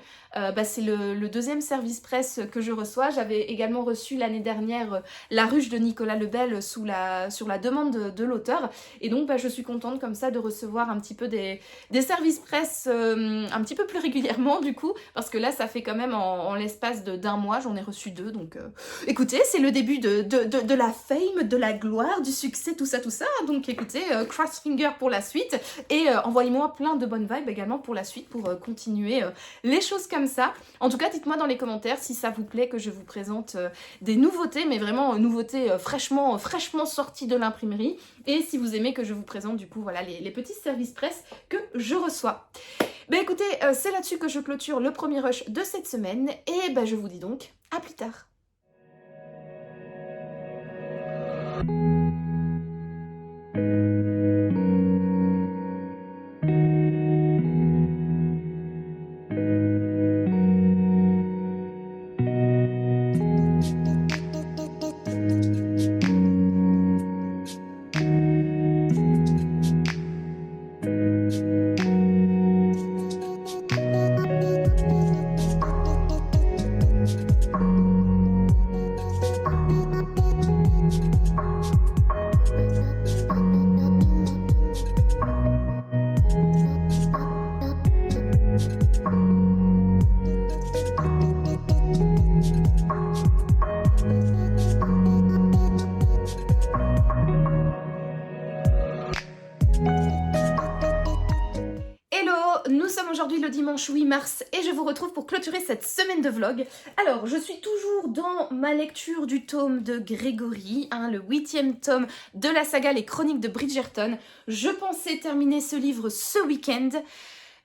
c'est le deuxième service presse que je reçois. J'avais également reçu l'année dernière La Ruche de Nicolas Lebel sur la demande de l'auteur. Et donc je suis contente comme ça de recevoir un petit peu des services presse un petit peu plus régulièrement du coup. Parce que là, ça fait quand même en l'espace d'un mois, j'en ai reçu 2. Donc écoutez, c'est le début de la fame, de la gloire, du succès, tout ça. Donc écoutez, cross finger pour la suite, et envoyez-moi plein de bonnes vibes également pour la suite, pour continuer les choses comme ça. En tout cas, dites-moi dans les commentaires si ça vous plaît que je vous présente des nouveautés, mais vraiment nouveautés fraîchement sorties de l'imprimerie, et si vous aimez que je vous présente du coup voilà les petits services presse que je reçois. Écoutez, c'est là-dessus que je clôture le premier rush de cette semaine, et je vous dis donc à plus tard. Nous sommes aujourd'hui le dimanche 8 mars et je vous retrouve pour clôturer cette semaine de vlog. Alors, je suis toujours dans ma lecture du tome de Grégory, le 8e tome de la saga Les Chroniques de Bridgerton. Je pensais terminer ce livre ce week-end.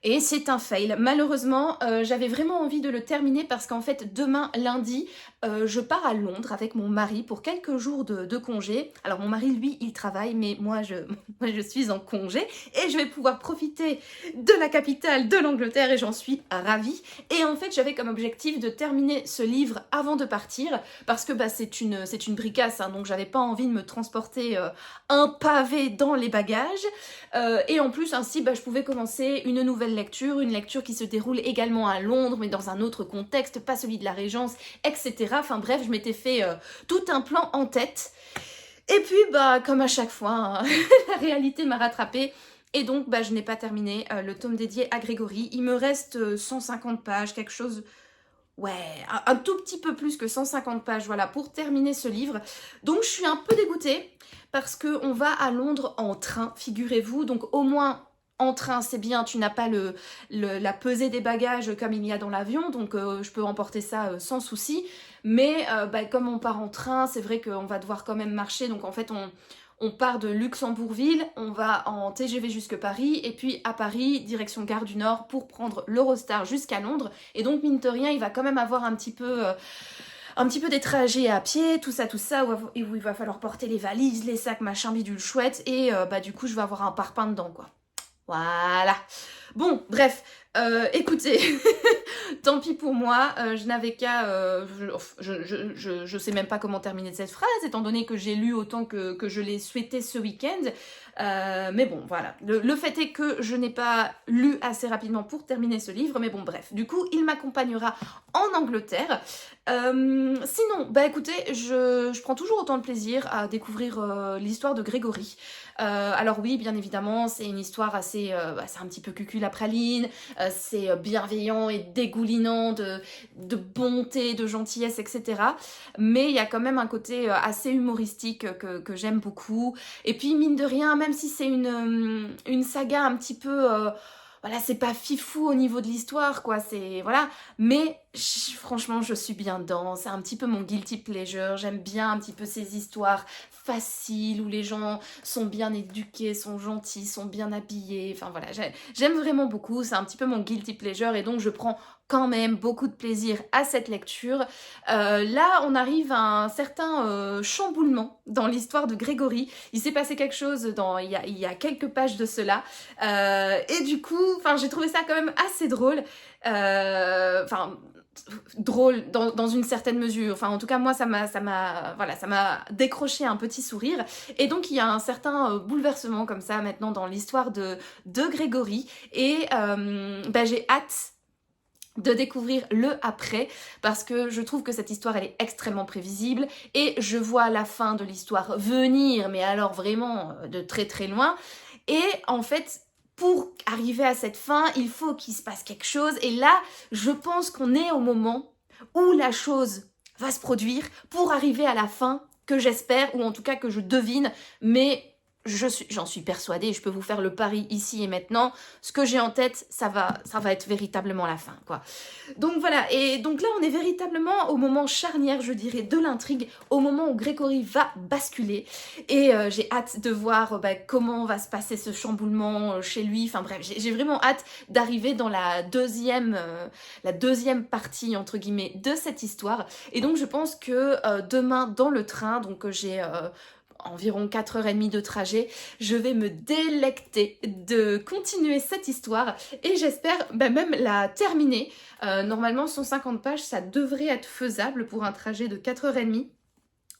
Et c'est un fail. Malheureusement, j'avais vraiment envie de le terminer parce qu'en fait, demain, lundi, je pars à Londres avec mon mari pour quelques jours de congé. Alors mon mari, lui, il travaille, mais moi, je suis en congé et je vais pouvoir profiter de la capitale de l'Angleterre et j'en suis ravie. Et en fait, j'avais comme objectif de terminer ce livre avant de partir parce que c'est une bricasse, donc j'avais pas envie de me transporter un pavé dans les bagages. Et en plus, ainsi, je pouvais commencer une nouvelle lecture, une lecture qui se déroule également à Londres, mais dans un autre contexte, pas celui de la Régence, etc. Enfin bref, je m'étais fait tout un plan en tête. Et puis, comme à chaque fois, la réalité m'a rattrapée. Et donc, bah, je n'ai pas terminé le tome dédié à Grégory. Il me reste 150 pages, quelque chose... Ouais, un tout petit peu plus que 150 pages, voilà, pour terminer ce livre. Donc, je suis un peu dégoûtée parce qu'on va à Londres en train, figurez-vous. Donc, au moins, en train, c'est bien, tu n'as pas la pesée des bagages comme il y a dans l'avion. Donc, je peux emporter ça sans souci. Mais bah, comme on part en train, c'est vrai qu'on va devoir quand même marcher. Donc, en fait, on part de Luxembourgville, on va en TGV jusque Paris, et puis à Paris, direction Gare du Nord, pour prendre l'Eurostar jusqu'à Londres. Et donc, mine de rien, il va quand même avoir un petit peu des trajets à pied, tout ça, où il va falloir porter les valises, les sacs, machin, bidule chouette, et bah du coup, je vais avoir un parpaing dedans, quoi. Voilà. Bon, bref, écoutez, tant pis pour moi, je n'avais qu'à... je sais même pas comment terminer cette phrase, étant donné que j'ai lu autant que je l'ai souhaité ce week-end. Mais bon, voilà. Le fait est que je n'ai pas lu assez rapidement pour terminer ce livre, mais bon, bref. Du coup, il m'accompagnera en Angleterre. Sinon, bah écoutez, je prends toujours autant de plaisir à découvrir l'histoire de Grégory. Alors oui, bien évidemment, c'est une histoire assez... c'est un petit peu cucul la praline, c'est bienveillant et dégoulinant de bonté, de gentillesse, etc. Mais il y a quand même un côté assez humoristique que j'aime beaucoup. Et puis, mine de rien, même si c'est une saga un petit peu... voilà, c'est pas fifou au niveau de l'histoire, quoi, c'est... Voilà. Mais franchement, je suis bien dedans. C'est un petit peu mon guilty pleasure. J'aime bien un petit peu ces histoires faciles où les gens sont bien éduqués, sont gentils, sont bien habillés. Enfin voilà, j'aime vraiment beaucoup. C'est un petit peu mon guilty pleasure et donc je prends quand même beaucoup de plaisir à cette lecture. Là, on arrive à un certain chamboulement dans l'histoire de Grégory. Il s'est passé quelque chose il y a quelques pages de cela. Et du coup, j'ai trouvé ça quand même assez drôle. Drôle dans une certaine mesure. Enfin, en tout cas, moi, ça m'a décroché un petit sourire. Et donc, il y a un certain bouleversement comme ça maintenant dans l'histoire de Grégory. Et j'ai hâte de découvrir le après, parce que je trouve que cette histoire, elle est extrêmement prévisible, et je vois la fin de l'histoire venir, mais alors vraiment de très très loin, et en fait, pour arriver à cette fin, il faut qu'il se passe quelque chose, et là, je pense qu'on est au moment où la chose va se produire pour arriver à la fin que j'espère, ou en tout cas que je devine, mais... j'en suis persuadée, je peux vous faire le pari ici et maintenant, ce que j'ai en tête, ça va être véritablement la fin, quoi. Donc voilà, et donc là on est véritablement au moment charnière, je dirais, de l'intrigue, au moment où Grégory va basculer, et j'ai hâte de voir comment va se passer ce chamboulement chez lui, enfin bref, j'ai vraiment hâte d'arriver dans la deuxième partie, entre guillemets, de cette histoire, et donc je pense que demain dans le train, donc j'ai... environ 4h30 de trajet, je vais me délecter de continuer cette histoire et j'espère même la terminer. Normalement 150 pages, ça devrait être faisable pour un trajet de 4h30.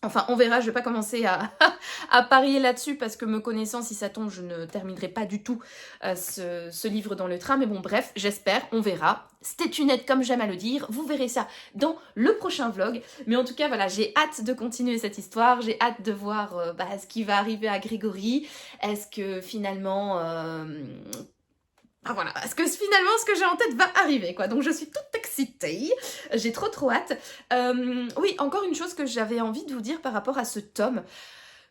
Enfin, on verra, je vais pas commencer à parier là-dessus parce que me connaissant, si ça tombe, je ne terminerai pas du tout ce livre dans le train. Mais bon, bref, j'espère, on verra. Stay tuned comme j'aime à le dire. Vous verrez ça dans le prochain vlog. Mais en tout cas, voilà, j'ai hâte de continuer cette histoire. J'ai hâte de voir ce qui va arriver à Grégory. Est-ce que finalement... voilà, est-ce que finalement ce que j'ai en tête va arriver, quoi. Donc je suis toute excitée, j'ai trop hâte. Oui, encore une chose que j'avais envie de vous dire par rapport à ce tome.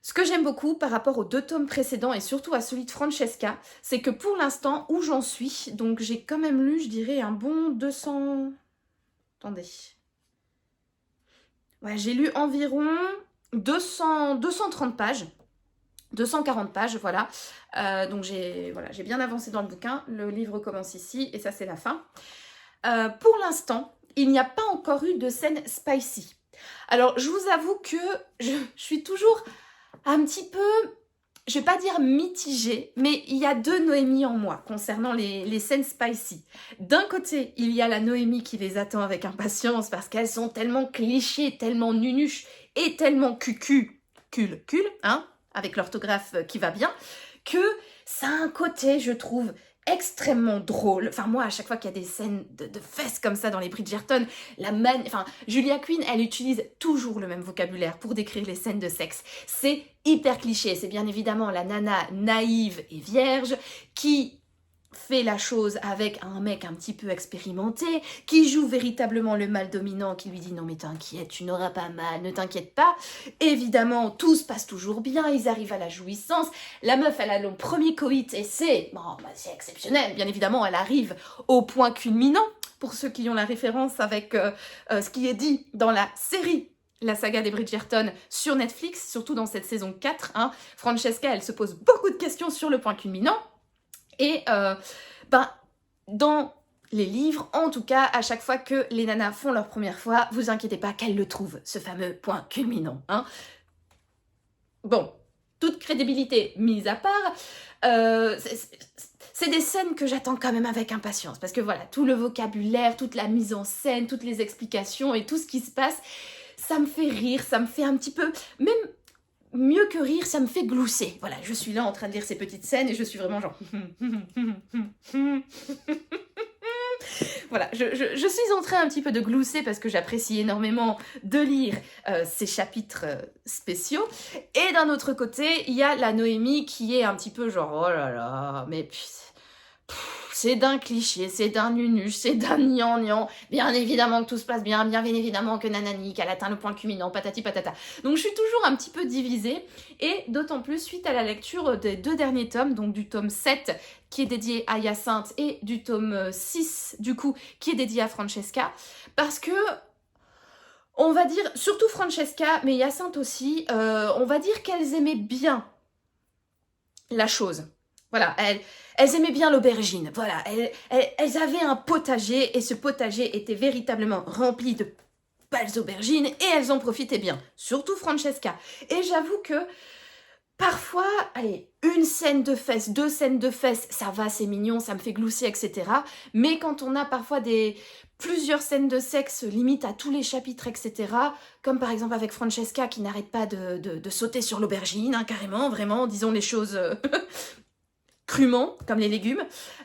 Ce que j'aime beaucoup par rapport aux 2 tomes précédents et surtout à celui de Francesca, c'est que pour l'instant, où j'en suis, donc j'ai quand même lu, je dirais, un bon 200... Attendez. Ouais, j'ai lu environ 230 pages. 240 pages, voilà. Donc j'ai bien avancé dans le bouquin. Le livre commence ici et ça, c'est la fin. Pour l'instant, il n'y a pas encore eu de scène spicy. Alors, je vous avoue que je suis toujours un petit peu, je vais pas dire mitigée, mais il y a 2 Noémies en moi concernant les scènes spicy. D'un côté, il y a la Noémie qui les attend avec impatience parce qu'elles sont tellement clichés, tellement nunuches et tellement cucu, hein, avec l'orthographe qui va bien, que ça a un côté, je trouve, extrêmement drôle. Enfin, moi, à chaque fois qu'il y a des scènes de fesses comme ça dans les Bridgerton, enfin, Julia Quinn, elle utilise toujours le même vocabulaire pour décrire les scènes de sexe. C'est hyper cliché. C'est bien évidemment la nana naïve et vierge qui fait la chose avec un mec un petit peu expérimenté, qui joue véritablement le mâle dominant, qui lui dit non mais t'inquiète, tu n'auras pas mal, ne t'inquiète pas. Évidemment, tout se passe toujours bien, ils arrivent à la jouissance, la meuf elle a le premier coït et c'est exceptionnel, bien évidemment elle arrive au point culminant, pour ceux qui ont la référence avec ce qui est dit dans la série la saga des Bridgerton sur Netflix, surtout dans cette saison 4, hein. Francesca elle se pose beaucoup de questions sur le point culminant. Et dans les livres, en tout cas, à chaque fois que les nanas font leur première fois, vous inquiétez pas qu'elles le trouvent, ce fameux point culminant. Hein. Bon, toute crédibilité mise à part, c'est des scènes que j'attends quand même avec impatience, parce que voilà, tout le vocabulaire, toute la mise en scène, toutes les explications et tout ce qui se passe, ça me fait rire, ça me fait un petit peu... Même mieux que rire, ça me fait glousser. Voilà, je suis là en train de lire ces petites scènes et je suis vraiment genre... Voilà, je suis en train un petit peu de glousser parce que j'apprécie énormément de lire ces chapitres spéciaux. Et d'un autre côté, il y a la Noémie qui est un petit peu genre, oh là là, mais puis... C'est d'un cliché, c'est d'un nunuche, c'est d'un gnangnan. Bien évidemment que tout se passe bien, bien évidemment que nanani, qu'elle atteint le point culminant, patati patata. Donc je suis toujours un petit peu divisée, et d'autant plus suite à la lecture des 2 derniers tomes, donc du tome 7 qui est dédié à Hyacinthe et du tome 6 du coup qui est dédié à Francesca, parce que on va dire, surtout Francesca, mais Hyacinthe aussi, on va dire qu'elles aimaient bien la chose. Voilà, elles aimaient bien l'aubergine, voilà, elles avaient un potager et ce potager était véritablement rempli de belles aubergines et elles en profitaient bien, surtout Francesca. Et j'avoue que parfois, allez, une scène de fesses, 2 scènes de fesses, ça va, c'est mignon, ça me fait glousser, etc. Mais quand on a parfois plusieurs scènes de sexe, limite à tous les chapitres, etc., comme par exemple avec Francesca qui n'arrête pas de sauter sur l'aubergine, hein, carrément, vraiment, disons les choses... crûment, comme les légumes.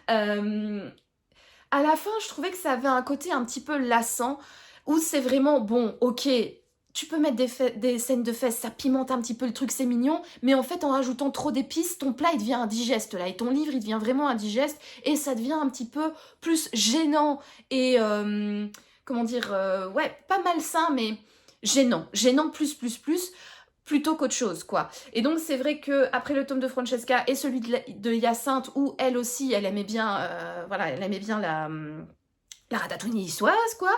À la fin, je trouvais que ça avait un côté un petit peu lassant, où c'est vraiment, bon, ok, tu peux mettre des scènes de fesses, ça pimente un petit peu le truc, c'est mignon, mais en fait, en rajoutant trop d'épices, ton plat, il devient indigeste, là, et ton livre, il devient vraiment indigeste, et ça devient un petit peu plus gênant, et, comment dire, ouais, pas malsain, mais gênant plus, plutôt qu'autre chose, quoi. Et donc, c'est vrai que après le tome de Francesca et celui de Hyacinthe, où elle aussi, elle aimait bien, voilà, elle aimait bien la ratatouille niçoise, quoi.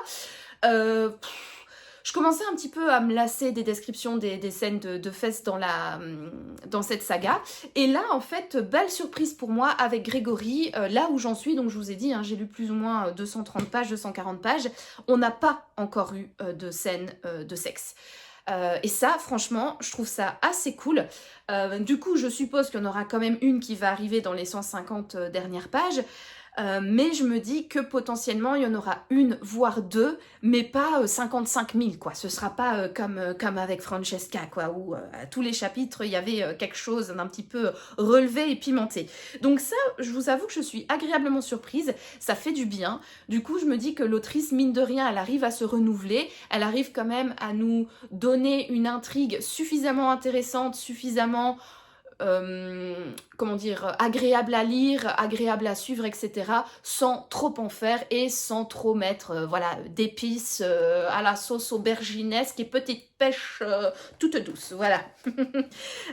Je commençais un petit peu à me lasser des descriptions des scènes de fesses dans cette saga. Et là, en fait, belle surprise pour moi avec Grégory, là où j'en suis, donc je vous ai dit, hein, j'ai lu plus ou moins 230 pages, 240 pages, on n'a pas encore eu de scène de sexe. Et ça, franchement, je trouve ça assez cool. Du coup, je suppose qu'il y en aura quand même une qui va arriver dans les 150 dernières pages. Mais je me dis que potentiellement il y en aura une voire 2, mais pas 55 000 quoi. Ce sera pas comme avec Francesca quoi, où à tous les chapitres il y avait quelque chose d'un petit peu relevé et pimenté. Donc ça, je vous avoue que je suis agréablement surprise, ça fait du bien. Du coup je me dis que l'autrice mine de rien elle arrive à se renouveler, elle arrive quand même à nous donner une intrigue suffisamment intéressante, suffisamment... comment dire, agréable à lire, agréable à suivre, etc. sans trop en faire et sans trop mettre voilà, d'épices à la sauce auberginesque et petite pêche toute douce, voilà.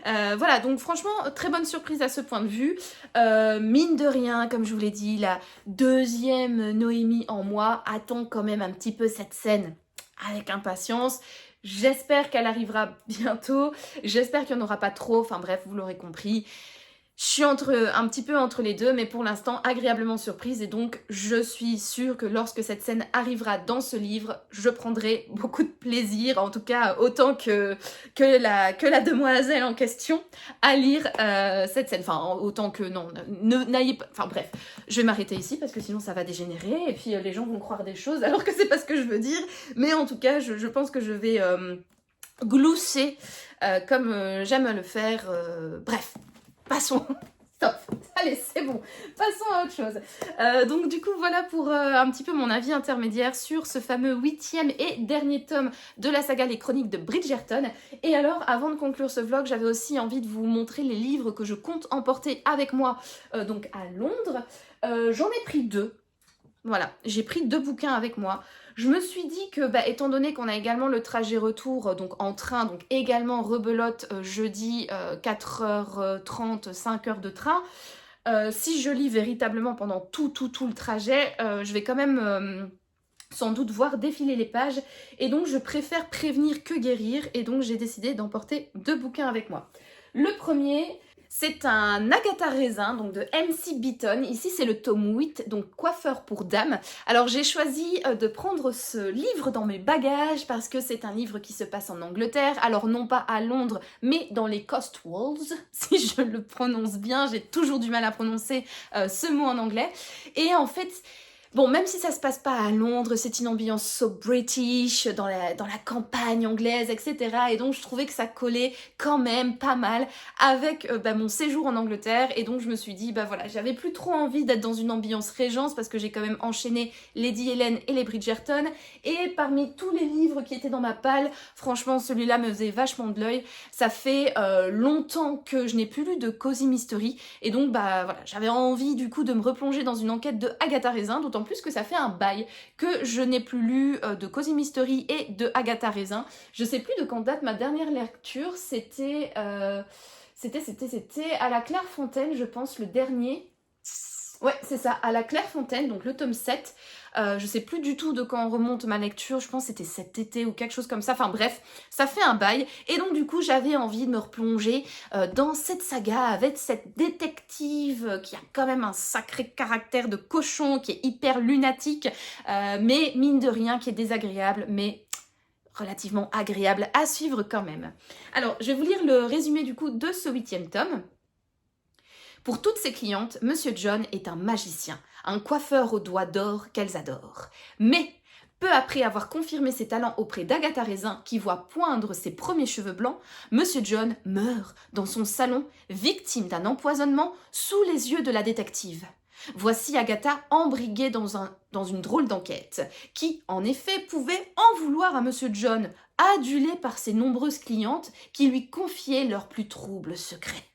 Voilà, donc franchement, très bonne surprise à ce point de vue. Mine de rien, comme je vous l'ai dit, la deuxième Noémie en moi attend quand même un petit peu cette scène avec impatience. J'espère qu'elle arrivera bientôt, j'espère qu'il n'y en aura pas trop, enfin bref, vous l'aurez compris. Je suis un petit peu entre les deux, mais pour l'instant agréablement surprise et donc je suis sûre que lorsque cette scène arrivera dans ce livre, je prendrai beaucoup de plaisir, en tout cas autant que la demoiselle en question, à lire cette scène. Enfin, autant que non, n'ayez pas... Enfin bref, je vais m'arrêter ici parce que sinon ça va dégénérer et puis les gens vont croire des choses alors que c'est pas ce que je veux dire. Mais en tout cas, je pense que je vais glousser comme j'aime le faire. Bref. Passons. Stop. Allez, c'est bon, passons à autre chose. Donc du coup, voilà pour un petit peu mon avis intermédiaire sur ce fameux 8e et dernier tome de la saga Les Chroniques de Bridgerton. Et alors, avant de conclure ce vlog, j'avais aussi envie de vous montrer les livres que je compte emporter avec moi donc à Londres. J'en ai pris 2. Voilà, j'ai pris 2 bouquins avec moi. Je me suis dit que, étant donné qu'on a également le trajet retour, donc en train, donc également rebelote jeudi, 4h30, 5h de train, si je lis véritablement pendant tout le trajet, je vais quand même sans doute voir défiler les pages. Et donc, je préfère prévenir que guérir. Et donc, j'ai décidé d'emporter 2 bouquins avec moi. Le premier... c'est un Agatha Raisin, donc de MC Beaton. Ici, c'est le tome 8, donc Coiffeur pour dames. Alors, j'ai choisi de prendre ce livre dans mes bagages parce que c'est un livre qui se passe en Angleterre. Alors, non pas à Londres, mais dans les Cotswolds, si je le prononce bien. J'ai toujours du mal à prononcer ce mot en anglais. Et en fait... bon, même si ça se passe pas à Londres, c'est une ambiance so British, dans la campagne anglaise, etc. Et donc, je trouvais que ça collait quand même pas mal avec mon séjour en Angleterre. Et donc, je me suis dit, voilà, j'avais plus trop envie d'être dans une ambiance Régence parce que j'ai quand même enchaîné Lady Hélène et les Bridgerton. Et parmi tous les livres qui étaient dans ma palle, franchement, celui-là me faisait vachement de l'œil. Ça fait longtemps que je n'ai plus lu de Cozy Mystery. Et donc, voilà, j'avais envie du coup de me replonger dans une enquête de Agatha Raisin, d'autant plus que ça fait un bail que je n'ai plus lu de Cozy Mystery et de Agatha Raisin. Je sais plus de quand date ma dernière lecture, c'était à la Clairefontaine, je pense, le dernier. Ouais, c'est ça, à la Clairefontaine, donc le tome 7. Je sais plus du tout de quand remonte ma lecture, je pense que c'était cet été ou quelque chose comme ça. Enfin bref, ça fait un bail. Et donc du coup, j'avais envie de me replonger dans cette saga avec cette détective qui a quand même un sacré caractère de cochon, qui est hyper lunatique, mais mine de rien, qui est désagréable, mais relativement agréable à suivre quand même. Alors, je vais vous lire le résumé du coup de ce 8e tome. Pour toutes ses clientes, Monsieur John est un magicien, un coiffeur aux doigts d'or qu'elles adorent. Mais, peu après avoir confirmé ses talents auprès d'Agatha Raisin, qui voit poindre ses premiers cheveux blancs, Monsieur John meurt dans son salon, victime d'un empoisonnement sous les yeux de la détective. Voici Agatha embriguée dans une drôle d'enquête, qui, en effet, pouvait en vouloir à Monsieur John, adulé par ses nombreuses clientes qui lui confiaient leurs plus troubles secrets.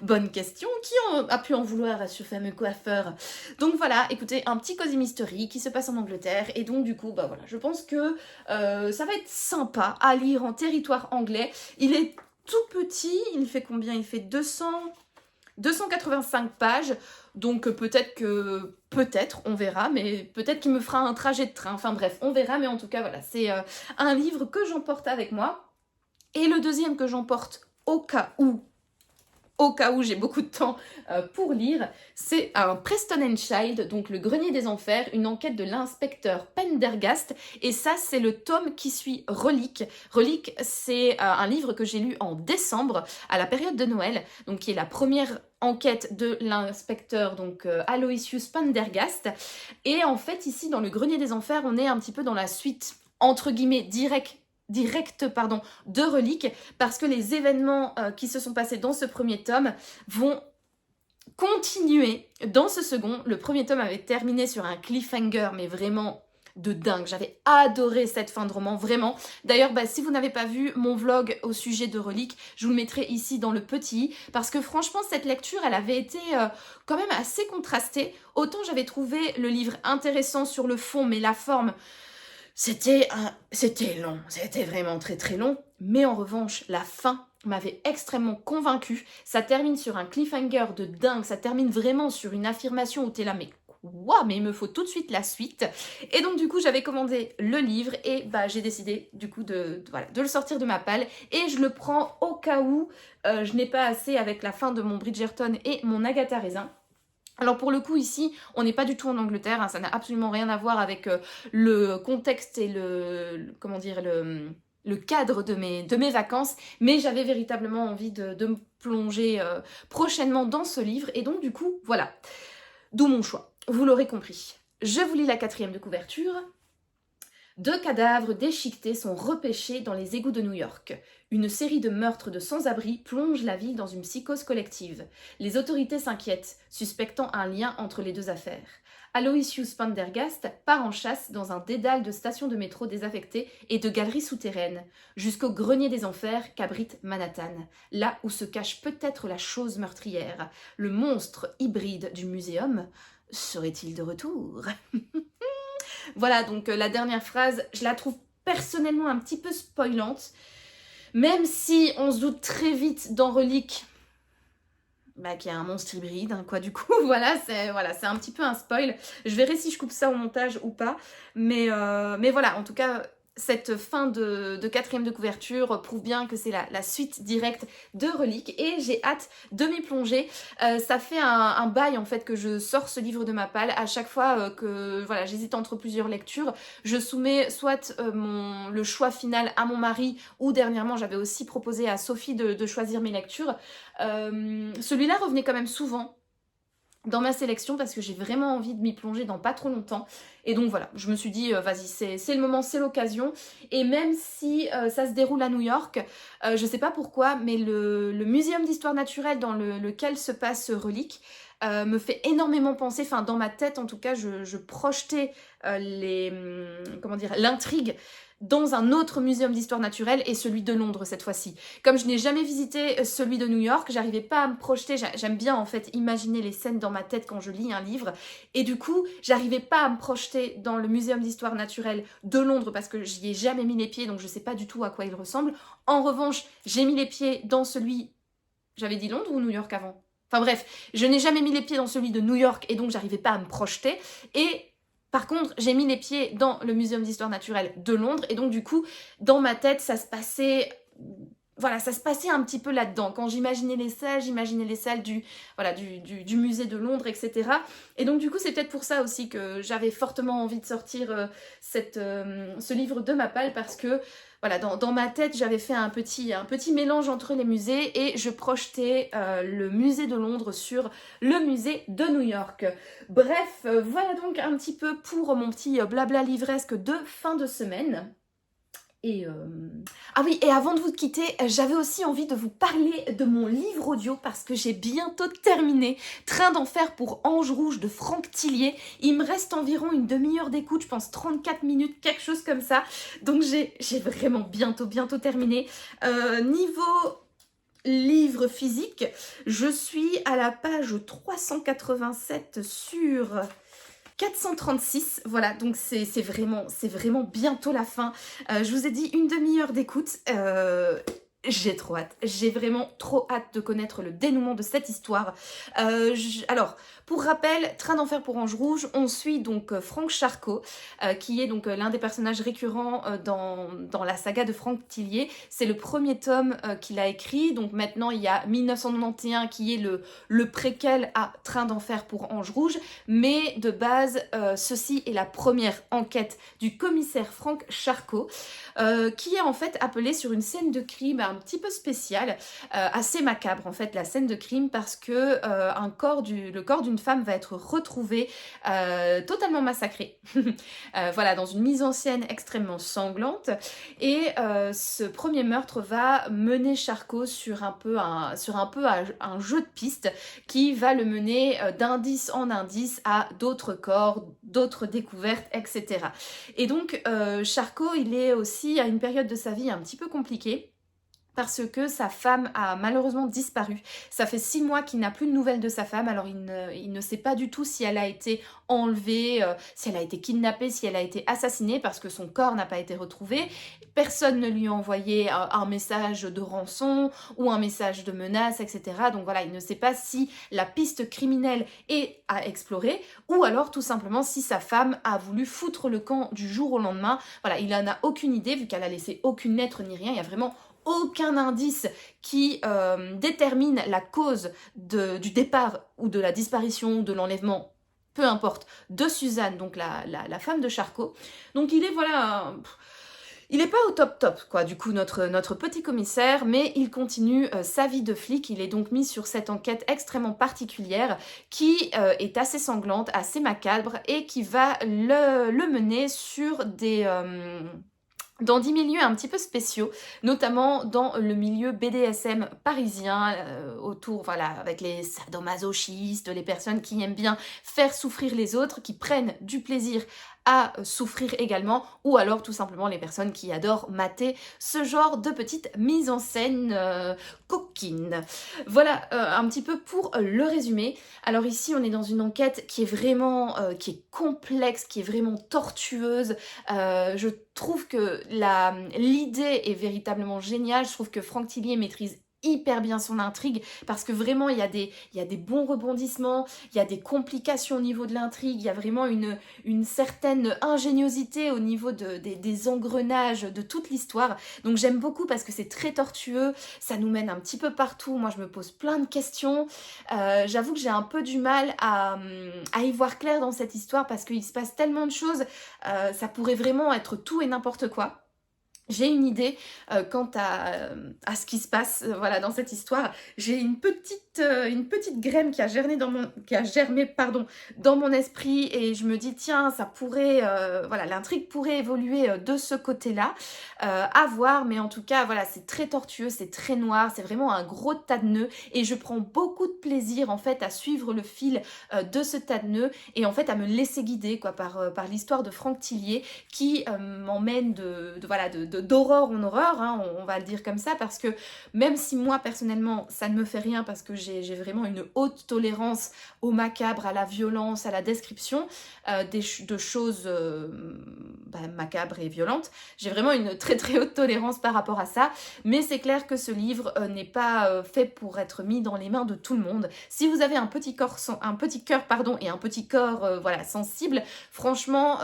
Bonne question, qui a pu en vouloir à ce fameux coiffeur? Donc voilà, écoutez, un petit Cozy Mystery qui se passe en Angleterre, et donc du coup, voilà, je pense que ça va être sympa à lire en territoire anglais. Il est tout petit, il fait combien? Il fait 285 pages, donc peut-être, on verra, mais peut-être qu'il me fera un trajet de train, enfin bref, on verra, mais en tout cas, voilà, c'est un livre que j'emporte avec moi. Et le deuxième que j'emporte au cas où j'ai beaucoup de temps pour lire, c'est un Preston and Child, donc le grenier des enfers, une enquête de l'inspecteur Pendergast, et ça c'est le tome qui suit Relique. Relique, c'est un livre que j'ai lu en décembre, à la période de Noël, donc qui est la première enquête de l'inspecteur donc Aloysius Pendergast. Et en fait ici dans le grenier des enfers, on est un petit peu dans la suite entre guillemets directe de Relique, parce que les événements qui se sont passés dans ce premier tome vont continuer dans ce second. Le premier tome avait terminé sur un cliffhanger, mais vraiment de dingue. J'avais adoré cette fin de roman, vraiment. D'ailleurs, si vous n'avez pas vu mon vlog au sujet de Relique, je vous le mettrai ici dans le petit, parce que franchement, cette lecture, elle avait été quand même assez contrastée. Autant j'avais trouvé le livre intéressant sur le fond, mais la forme... C'était long, c'était vraiment très long, mais en revanche, la fin m'avait extrêmement convaincue. Ça termine sur un cliffhanger de dingue, ça termine vraiment sur une affirmation où t'es là, mais waouh, mais il me faut tout de suite la suite. Et donc du coup, j'avais commandé le livre et j'ai décidé du coup de le sortir de ma palle, et je le prends au cas où je n'ai pas assez avec la fin de mon Bridgerton et mon Agatha Raisin. Alors pour le coup ici, on n'est pas du tout en Angleterre, hein, ça n'a absolument rien à voir avec le contexte et le cadre de mes vacances, mais j'avais véritablement envie de me plonger prochainement dans ce livre, et donc du coup, voilà, d'où mon choix, vous l'aurez compris. Je vous lis la 4e de couverture. 2 cadavres déchiquetés sont repêchés dans les égouts de New York. Une série de meurtres de sans-abri plonge la ville dans une psychose collective. Les autorités s'inquiètent, suspectant un lien entre les 2 affaires. Aloysius Pendergast part en chasse dans un dédale de stations de métro désaffectées et de galeries souterraines, jusqu'au grenier des enfers qu'abrite Manhattan, là où se cache peut-être la chose meurtrière. Le monstre hybride du muséum serait-il de retour? Voilà, donc la dernière phrase, je la trouve personnellement un petit peu spoilante, même si on se doute très vite dans Relique qu'il y a un monstre hybride, hein, quoi, du coup, voilà, c'est un petit peu un spoil. Je verrai si je coupe ça au montage ou pas, mais voilà, en tout cas, cette fin de 4e de couverture prouve bien que c'est la suite directe de Relique et j'ai hâte de m'y plonger. Ça fait un bail en fait que je sors ce livre de ma palle. À chaque fois que voilà, j'hésite entre plusieurs lectures, je soumets soit le choix final à mon mari ou dernièrement j'avais aussi proposé à Sophie de choisir mes lectures. Celui-là revenait quand même souvent dans ma sélection parce que j'ai vraiment envie de m'y plonger dans pas trop longtemps et donc voilà, je me suis dit vas-y, c'est le moment, c'est l'occasion. Et même si ça se déroule à New York, je sais pas pourquoi, mais le muséum d'histoire naturelle dans lequel se passe Relique me fait énormément penser, enfin dans ma tête en tout cas, je projetais l'intrigue dans un autre muséum d'histoire naturelle et celui de Londres cette fois-ci. Comme je n'ai jamais visité celui de New York, j'arrivais pas à me projeter, j'aime bien en fait imaginer les scènes dans ma tête quand je lis un livre et du coup j'arrivais pas à me projeter dans le muséum d'histoire naturelle de Londres parce que j'y ai jamais mis les pieds donc je sais pas du tout à quoi il ressemble. En revanche, j'ai mis les pieds dans celui... J'avais dit Londres ou New York avant? Enfin bref, je n'ai jamais mis les pieds dans celui de New York et donc j'arrivais pas à me projeter et... Par contre, j'ai mis les pieds dans le Muséum d'Histoire Naturelle de Londres et donc du coup, dans ma tête, ça se passait... Voilà, ça se passait un petit peu là-dedans. Quand j'imaginais les salles du musée de Londres, etc. Et donc du coup, c'est peut-être pour ça aussi que j'avais fortement envie de sortir ce livre de ma palle parce que voilà, dans ma tête, j'avais fait un petit mélange entre les musées et je projetais le musée de Londres sur le musée de New York. Bref, voilà donc un petit peu pour mon petit blabla livresque de fin de semaine. Ah oui, et avant de vous quitter, j'avais aussi envie de vous parler de mon livre audio parce que j'ai bientôt terminé Train d'enfer pour Ange Rouge de Franck Tillier. Il me reste environ une demi-heure d'écoute, je pense 34 minutes, quelque chose comme ça. Donc j'ai vraiment bientôt terminé. Niveau livre physique, je suis à la page 387 sur... 436, voilà, donc c'est vraiment bientôt la fin. Je vous ai dit une demi-heure d'écoute. J'ai trop hâte, j'ai vraiment trop hâte de connaître le dénouement de cette histoire. Alors, pour rappel, Train d'enfer pour Ange Rouge, on suit donc Franck Charcot, qui est donc l'un des personnages récurrents dans la saga de Franck Tillier. C'est le premier tome qu'il a écrit, donc maintenant il y a 1991 qui est le préquel à Train d'enfer pour Ange Rouge, mais de base, ceci est la première enquête du commissaire Franck Charcot, qui est en fait appelé sur une scène de crime un petit peu spéciale, assez macabre en fait la scène de crime parce que le corps d'une femme va être retrouvé totalement massacré, voilà, dans une mise en scène extrêmement sanglante et ce premier meurtre va mener Charcot sur un peu un jeu de pistes qui va le mener d'indice en indice à d'autres corps, d'autres découvertes, etc. Et donc Charcot, il est aussi à une période de sa vie un petit peu compliquée parce que sa femme a malheureusement disparu. Ça fait 6 mois qu'il n'a plus de nouvelles de sa femme, alors il ne sait pas du tout si elle a été enlevée, si elle a été kidnappée, si elle a été assassinée, parce que son corps n'a pas été retrouvé. Personne ne lui a envoyé un message de rançon ou un message de menace, etc. Donc voilà, il ne sait pas si la piste criminelle est à explorer, ou alors tout simplement si sa femme a voulu foutre le camp du jour au lendemain. Voilà, il n'en a aucune idée, vu qu'elle a laissé aucune lettre ni rien, il y a vraiment aucun indice qui détermine la cause du départ ou de la disparition ou de l'enlèvement, peu importe, de Suzanne, donc la femme de Charcot. Donc il est, voilà, Il n'est pas au top quoi, du coup notre petit commissaire, mais il continue sa vie de flic. Il est donc mis sur cette enquête extrêmement particulière qui est assez sanglante, assez macabre et qui va le mener sur dans des milieux un petit peu spéciaux, notamment dans le milieu BDSM parisien, autour, voilà, avec les sadomasochistes, les personnes qui aiment bien faire souffrir les autres, qui prennent du plaisir à souffrir également, ou alors tout simplement les personnes qui adorent mater ce genre de petite mise en scène coquine. Voilà un petit peu pour le résumé. Alors ici on est dans une enquête qui est vraiment qui est complexe, qui est vraiment tortueuse. Je trouve que l'idée est véritablement géniale. Je trouve que Franck Tillier maîtrise hyper bien son intrigue parce que vraiment il y a des bons rebondissements, il y a des complications au niveau de l'intrigue, il y a vraiment une certaine ingéniosité au niveau des engrenages de toute l'histoire. Donc j'aime beaucoup parce que c'est très tortueux, ça nous mène un petit peu partout. Moi je me pose plein de questions. J'avoue que j'ai un peu du mal à y voir clair dans cette histoire parce qu'il se passe tellement de choses, ça pourrait vraiment être tout et n'importe quoi. J'ai une idée quant à ce qui se passe voilà, dans cette histoire. J'ai une petite graine qui a germé dans mon esprit et je me dis tiens, ça pourrait, voilà, l'intrigue pourrait évoluer de ce côté-là. À voir, mais en tout cas, voilà, c'est très tortueux, c'est très noir, c'est vraiment un gros tas de nœuds et je prends beaucoup de plaisir en fait à suivre le fil de ce tas de nœuds et en fait à me laisser guider quoi, par l'histoire de Franck Tillier qui m'emmène d'horreur en horreur, hein, on va le dire comme ça, parce que même si moi personnellement ça ne me fait rien parce que j'ai vraiment une haute tolérance au macabre, à la violence, à la description de choses macabres et violentes, j'ai vraiment une très très haute tolérance par rapport à ça, mais c'est clair que ce livre n'est pas fait pour être mis dans les mains de tout le monde. Si vous avez un petit cœur et un petit corps voilà, sensible, franchement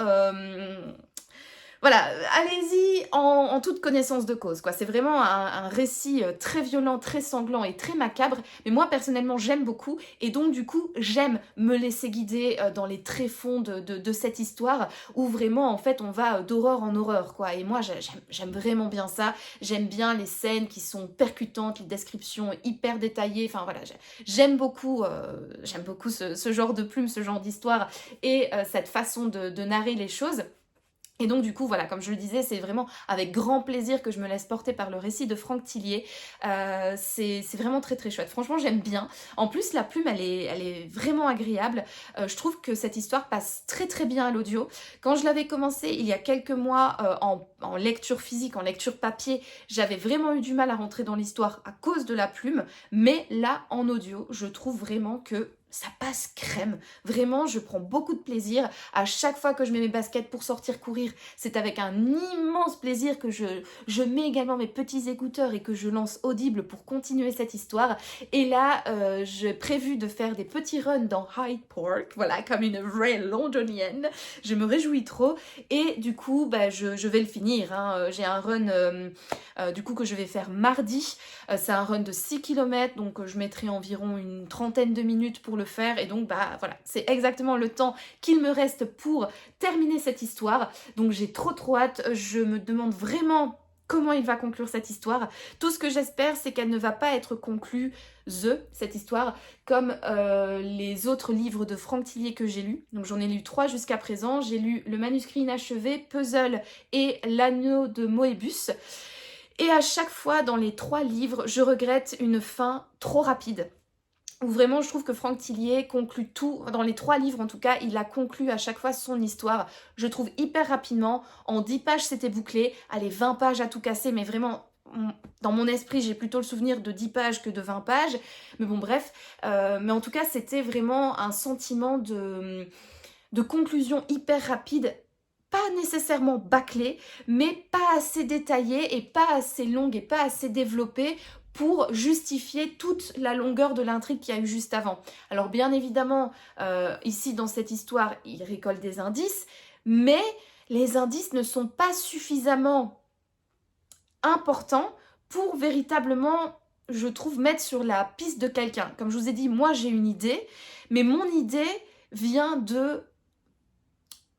voilà, allez-y en toute connaissance de cause, quoi. C'est vraiment un récit très violent, très sanglant et très macabre. Mais moi, personnellement, j'aime beaucoup. Et donc, du coup, j'aime me laisser guider dans les tréfonds de cette histoire où vraiment, en fait, on va d'horreur en horreur, quoi. Et moi, j'aime vraiment bien ça. J'aime bien les scènes qui sont percutantes, les descriptions hyper détaillées. Enfin, voilà, j'aime beaucoup ce genre de plume, ce genre d'histoire et cette façon de narrer les choses. Et donc du coup, voilà, comme je le disais, c'est vraiment avec grand plaisir que je me laisse porter par le récit de Franck Tillier. C'est vraiment très très chouette. Franchement, j'aime bien. En plus, la plume, elle est vraiment agréable. Je trouve que cette histoire passe très très bien à l'audio. Quand je l'avais commencé il y a quelques mois en lecture physique, en lecture papier, j'avais vraiment eu du mal à rentrer dans l'histoire à cause de la plume. Mais là, en audio, je trouve vraiment que ça passe crème. Vraiment, je prends beaucoup de plaisir. À chaque fois que je mets mes baskets pour sortir courir, c'est avec un immense plaisir que je mets également mes petits écouteurs et que je lance Audible pour continuer cette histoire. Et là, j'ai prévu de faire des petits runs dans Hyde Park, voilà, comme une vraie londonienne. Je me réjouis trop. Et du coup, je vais le finir, hein. J'ai un run du coup que je vais faire mardi. C'est un run de 6 km, donc je mettrai environ une trentaine de minutes pour le faire. Et donc, voilà, c'est exactement le temps qu'il me reste pour terminer cette histoire. Donc, j'ai trop hâte. Je me demande vraiment comment il va conclure cette histoire. Tout ce que j'espère, c'est qu'elle ne va pas être conclue, cette histoire, comme les autres livres de Franck Tillier que j'ai lus. Donc j'en ai lu 3 jusqu'à présent. J'ai lu Le manuscrit inachevé, Puzzle et L'anneau de Moebius. Et à chaque fois, dans les 3 livres, je regrette une fin trop rapide. Où vraiment je trouve que Franck Tillier conclut tout, dans les 3 livres en tout cas, il a conclu à chaque fois son histoire, je trouve hyper rapidement, en 10 pages c'était bouclé, allez 20 pages à tout casser, mais vraiment dans mon esprit j'ai plutôt le souvenir de 10 pages que de 20 pages, mais bon bref, mais en tout cas c'était vraiment un sentiment de conclusion hyper rapide, pas nécessairement bâclée, mais pas assez détaillée et pas assez longue et pas assez développée pour justifier toute la longueur de l'intrigue qu'il y a eu juste avant. Alors bien évidemment, ici dans cette histoire, il récolte des indices, mais les indices ne sont pas suffisamment importants pour véritablement, je trouve, mettre sur la piste de quelqu'un. Comme je vous ai dit, moi j'ai une idée, mais mon idée vient de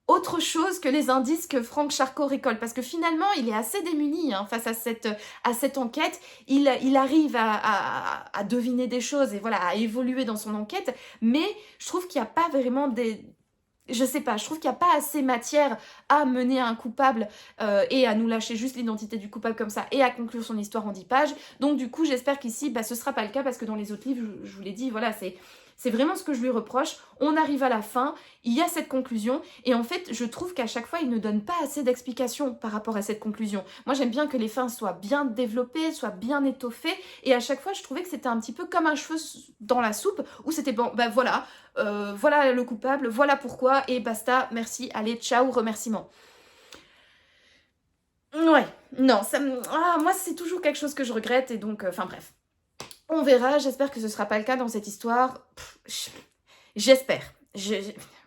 autre chose que les indices que Frank Charcot récolte, parce que finalement il est assez démuni hein, face à cette enquête. Il arrive à deviner des choses et voilà, à évoluer dans son enquête, mais je trouve qu'il n'y a pas vraiment je sais pas, je trouve qu'il n'y a pas assez matière à mener un coupable et à nous lâcher juste l'identité du coupable comme ça et à conclure son histoire en 10 pages. Donc du coup, j'espère qu'ici, ce sera pas le cas parce que dans les autres livres, je vous l'ai dit, voilà, c'est vraiment ce que je lui reproche. On arrive à la fin, il y a cette conclusion et en fait, je trouve qu'à chaque fois, il ne donne pas assez d'explications par rapport à cette conclusion. Moi, j'aime bien que les fins soient bien développées, soient bien étoffées et à chaque fois, je trouvais que c'était un petit peu comme un cheveu dans la soupe où c'était bon, voilà, voilà le coupable, voilà pourquoi et basta, merci, allez, ciao, remerciements. Ouais, non, moi c'est toujours quelque chose que je regrette et donc, enfin bref. On verra, j'espère que ce sera pas le cas dans cette histoire. J'espère.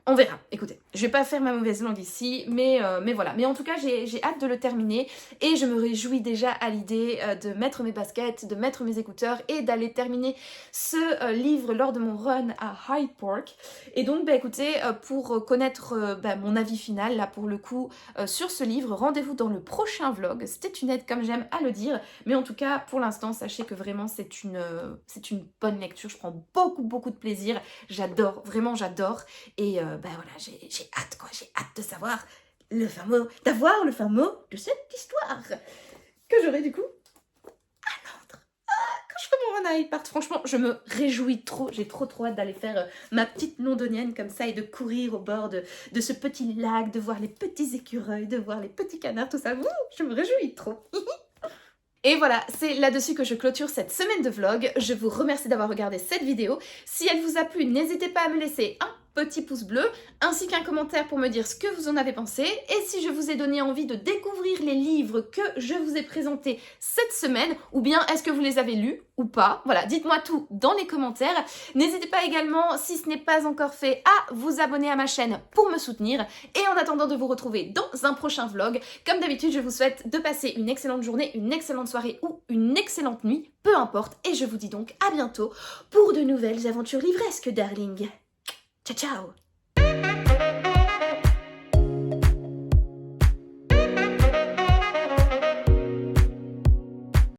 On verra. Écoutez, je vais pas faire ma mauvaise langue ici, mais voilà. Mais en tout cas, j'ai hâte de le terminer et je me réjouis déjà à l'idée de mettre mes baskets, de mettre mes écouteurs et d'aller terminer ce livre lors de mon run à Hyde Park. Et donc, écoutez, pour connaître mon avis final, là pour le coup, sur ce livre, rendez-vous dans le prochain vlog. C'était une aide comme j'aime à le dire, mais en tout cas, pour l'instant, sachez que vraiment, c'est une bonne lecture. Je prends beaucoup de plaisir. J'adore, vraiment j'adore. Et voilà, j'ai hâte quoi, j'ai hâte de savoir d'avoir le fin mot de cette histoire que j'aurai du coup à Londres. Quand je ferai mon run à Hyde Park, franchement, je me réjouis trop, j'ai trop hâte d'aller faire ma petite londonienne comme ça et de courir au bord de ce petit lac, de voir les petits écureuils, de voir les petits canards, tout ça. Ouh, je me réjouis trop. Et voilà, c'est là-dessus que je clôture cette semaine de vlog. Je vous remercie d'avoir regardé cette vidéo. Si elle vous a plu, n'hésitez pas à me laisser un petit pouce bleu, ainsi qu'un commentaire pour me dire ce que vous en avez pensé. Et si je vous ai donné envie de découvrir les livres que je vous ai présentés cette semaine, ou bien est-ce que vous les avez lus ou pas? Voilà, dites-moi tout dans les commentaires. N'hésitez pas également, si ce n'est pas encore fait, à vous abonner à ma chaîne pour me soutenir. Et en attendant de vous retrouver dans un prochain vlog, comme d'habitude, je vous souhaite de passer une excellente journée, une excellente soirée ou une excellente nuit, peu importe. Et je vous dis donc à bientôt pour de nouvelles aventures livresques, darling. Ciao, ciao!